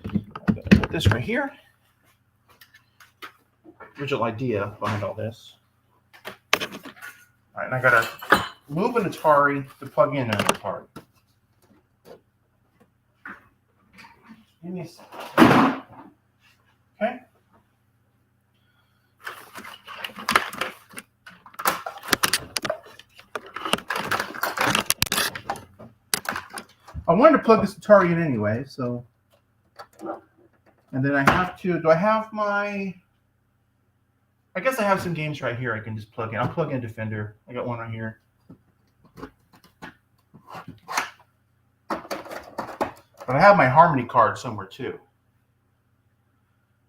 S1: Put this right here. Original idea behind all this. All right, and I gotta move an Atari to plug in an Atari. Give me a second. Okay. I wanted to plug this Atari in anyway, so. And then I have to, do I have my, I guess I have some games right here I can just plug in. I'll plug in Defender. I got one right here. But I have my Harmony card somewhere too.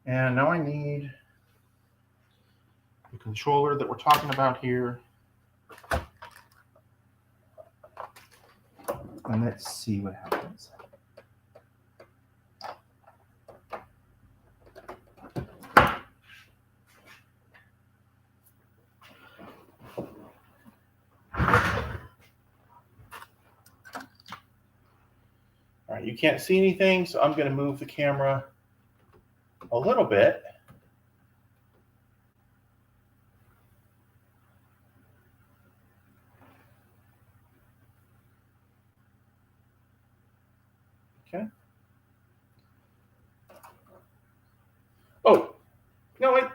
S1: And now I need the controller that we're talking about here. And let's see what happens. All right, you can't see anything, so I'm going to move the camera a little bit. Okay. Oh, no, wait.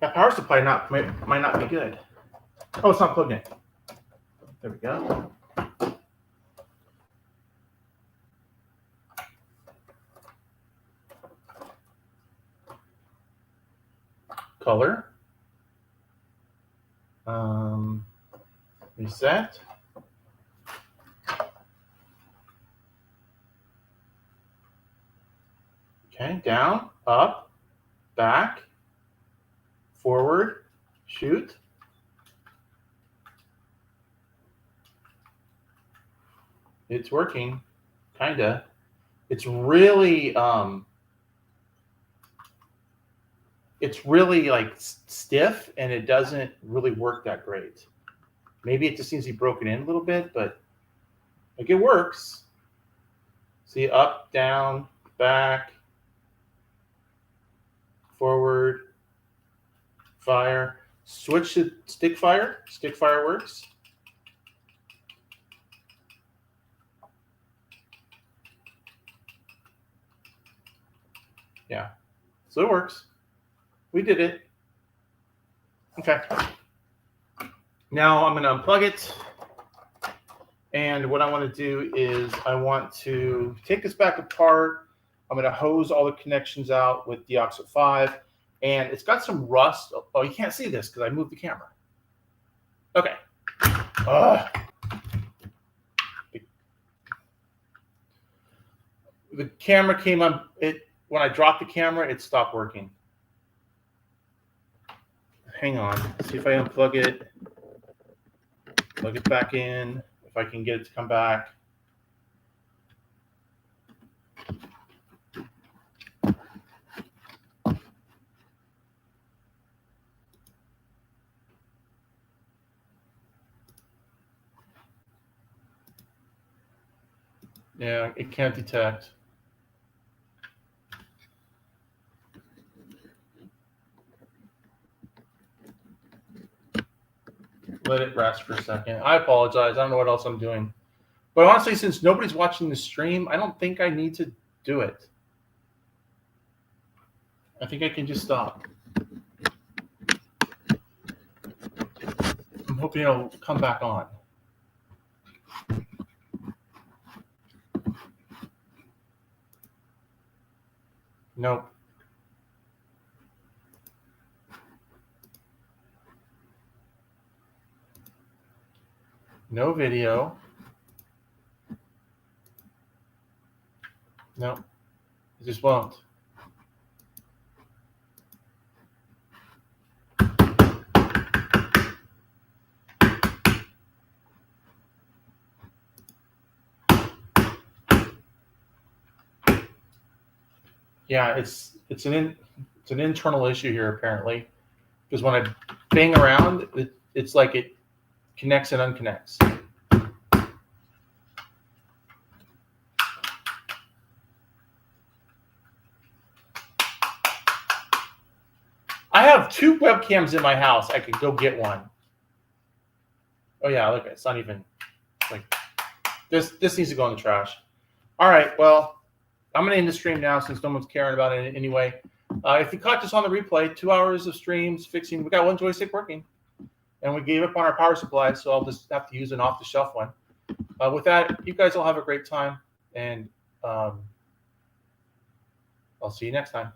S1: That power supply might not be good. Oh, it's not plugged in. There we go. Color. Reset. Okay, down, up, back, forward, shoot. It's working, kinda. It's really like stiff, and it doesn't really work that great. Maybe it just seems to be broken in a little bit, but like it works. See, up, down, back, forward, fire. Switch to stick fire. Stick fire works. Yeah, so it works. We did it. Okay. Now I'm going to unplug it. And what I want to do is I want to take this back apart. I'm going to hose all the connections out with Deoxit 5. And it's got some rust. Oh, you can't see this because I moved the camera. Okay. The camera came on. When I dropped the camera, it stopped working. Hang on. See if I unplug it. Plug it back in. If I can get it to come back. Yeah, it can't detect. Let it rest for a second. I apologize. I don't know what else I'm doing. But honestly, since nobody's watching the stream, I don't think I need to do it. I think I can just stop. I'm hoping it'll come back on. Nope. No video. No, it just won't. Yeah, it's It's an internal issue here, apparently, because when I bang around, it's like it connects and unconnects. I have 2 webcams in my house. I could go get one. Oh yeah, look, it's not even like this. This needs to go in the trash. All right, well, I'm gonna end the stream now since no one's caring about it anyway. If you caught this on the replay, 2 hours of streams fixing. We got one joystick working, and we gave up on our power supply, so I'll just have to use an off-the-shelf one. With that, you guys all have a great time, and I'll see you next time.